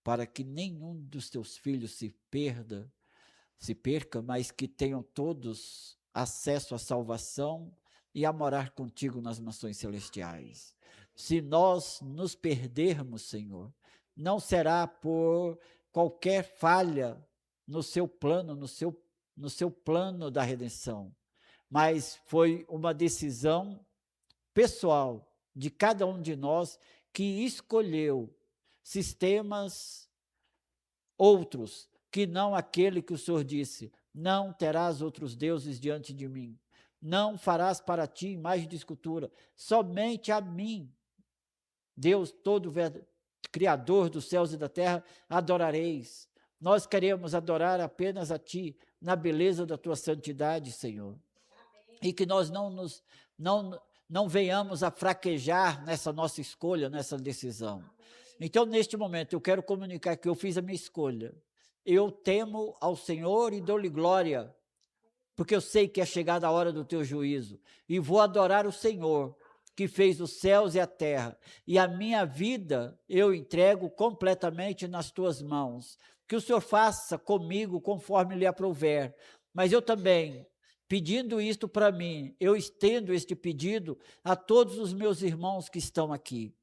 para que nenhum dos teus filhos se perca, mas que tenham todos acesso à salvação e a morar contigo nas mansões celestiais. Se nós nos perdermos, Senhor, não será por qualquer falha no seu plano, no seu plano da redenção, mas foi uma decisão pessoal de cada um de nós que escolheu sistemas outros, que não aquele que o Senhor disse: não terás outros deuses diante de mim, não farás para ti imagem de escultura, somente a mim, Deus todo Criador dos céus e da terra, adorareis. Nós queremos adorar apenas a ti, na beleza da tua santidade, Senhor. E que nós não venhamos a fraquejar nessa nossa escolha, nessa decisão. Então, neste momento, eu quero comunicar que eu fiz a minha escolha. Eu temo ao Senhor e dou-lhe glória, porque eu sei que é chegada a hora do teu juízo, e vou adorar o Senhor, que fez os céus e a terra, e a minha vida eu entrego completamente nas tuas mãos. Que o Senhor faça comigo conforme lhe aprouver, mas eu também, pedindo isto para mim, eu estendo este pedido a todos os meus irmãos que estão aqui,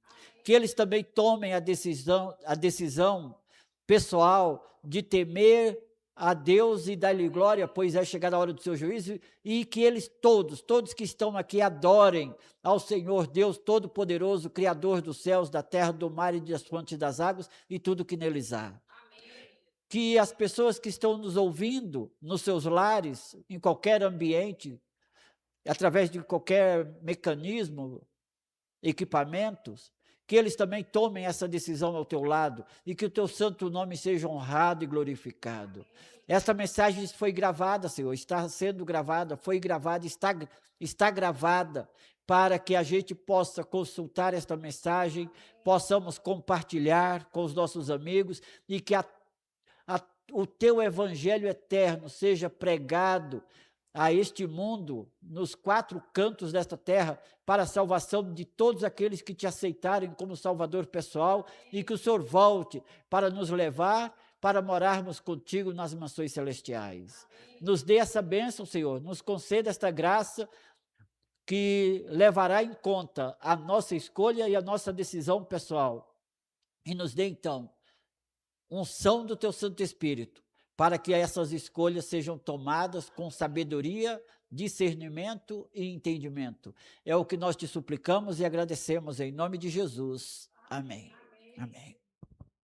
que eles também tomem a decisão pessoal de temer a Deus e dar-lhe glória, pois é chegada a hora do seu juízo, e que eles todos que estão aqui adorem ao Senhor Deus Todo-Poderoso, Criador dos céus, da terra, do mar e das fontes das águas e tudo que neles há. Que as pessoas que estão nos ouvindo nos seus lares, em qualquer ambiente, através de qualquer mecanismo, equipamentos, que eles também tomem essa decisão ao teu lado e que o teu santo nome seja honrado e glorificado. Essa mensagem foi gravada, Senhor, está sendo gravada, foi gravada, está gravada para que a gente possa consultar esta mensagem, possamos compartilhar com os nossos amigos e que o teu evangelho eterno seja pregado a este mundo, nos 4 cantos desta terra, para a salvação de todos aqueles que te aceitarem como Salvador pessoal, e que o Senhor volte para nos levar, para morarmos contigo nas mansões celestiais. Nos dê essa bênção, Senhor, nos conceda esta graça que levará em conta a nossa escolha e a nossa decisão pessoal. E nos dê, então, unção do teu Santo Espírito, para que essas escolhas sejam tomadas com sabedoria, discernimento e entendimento. É o que nós te suplicamos e agradecemos em nome de Jesus. Amém. Amém.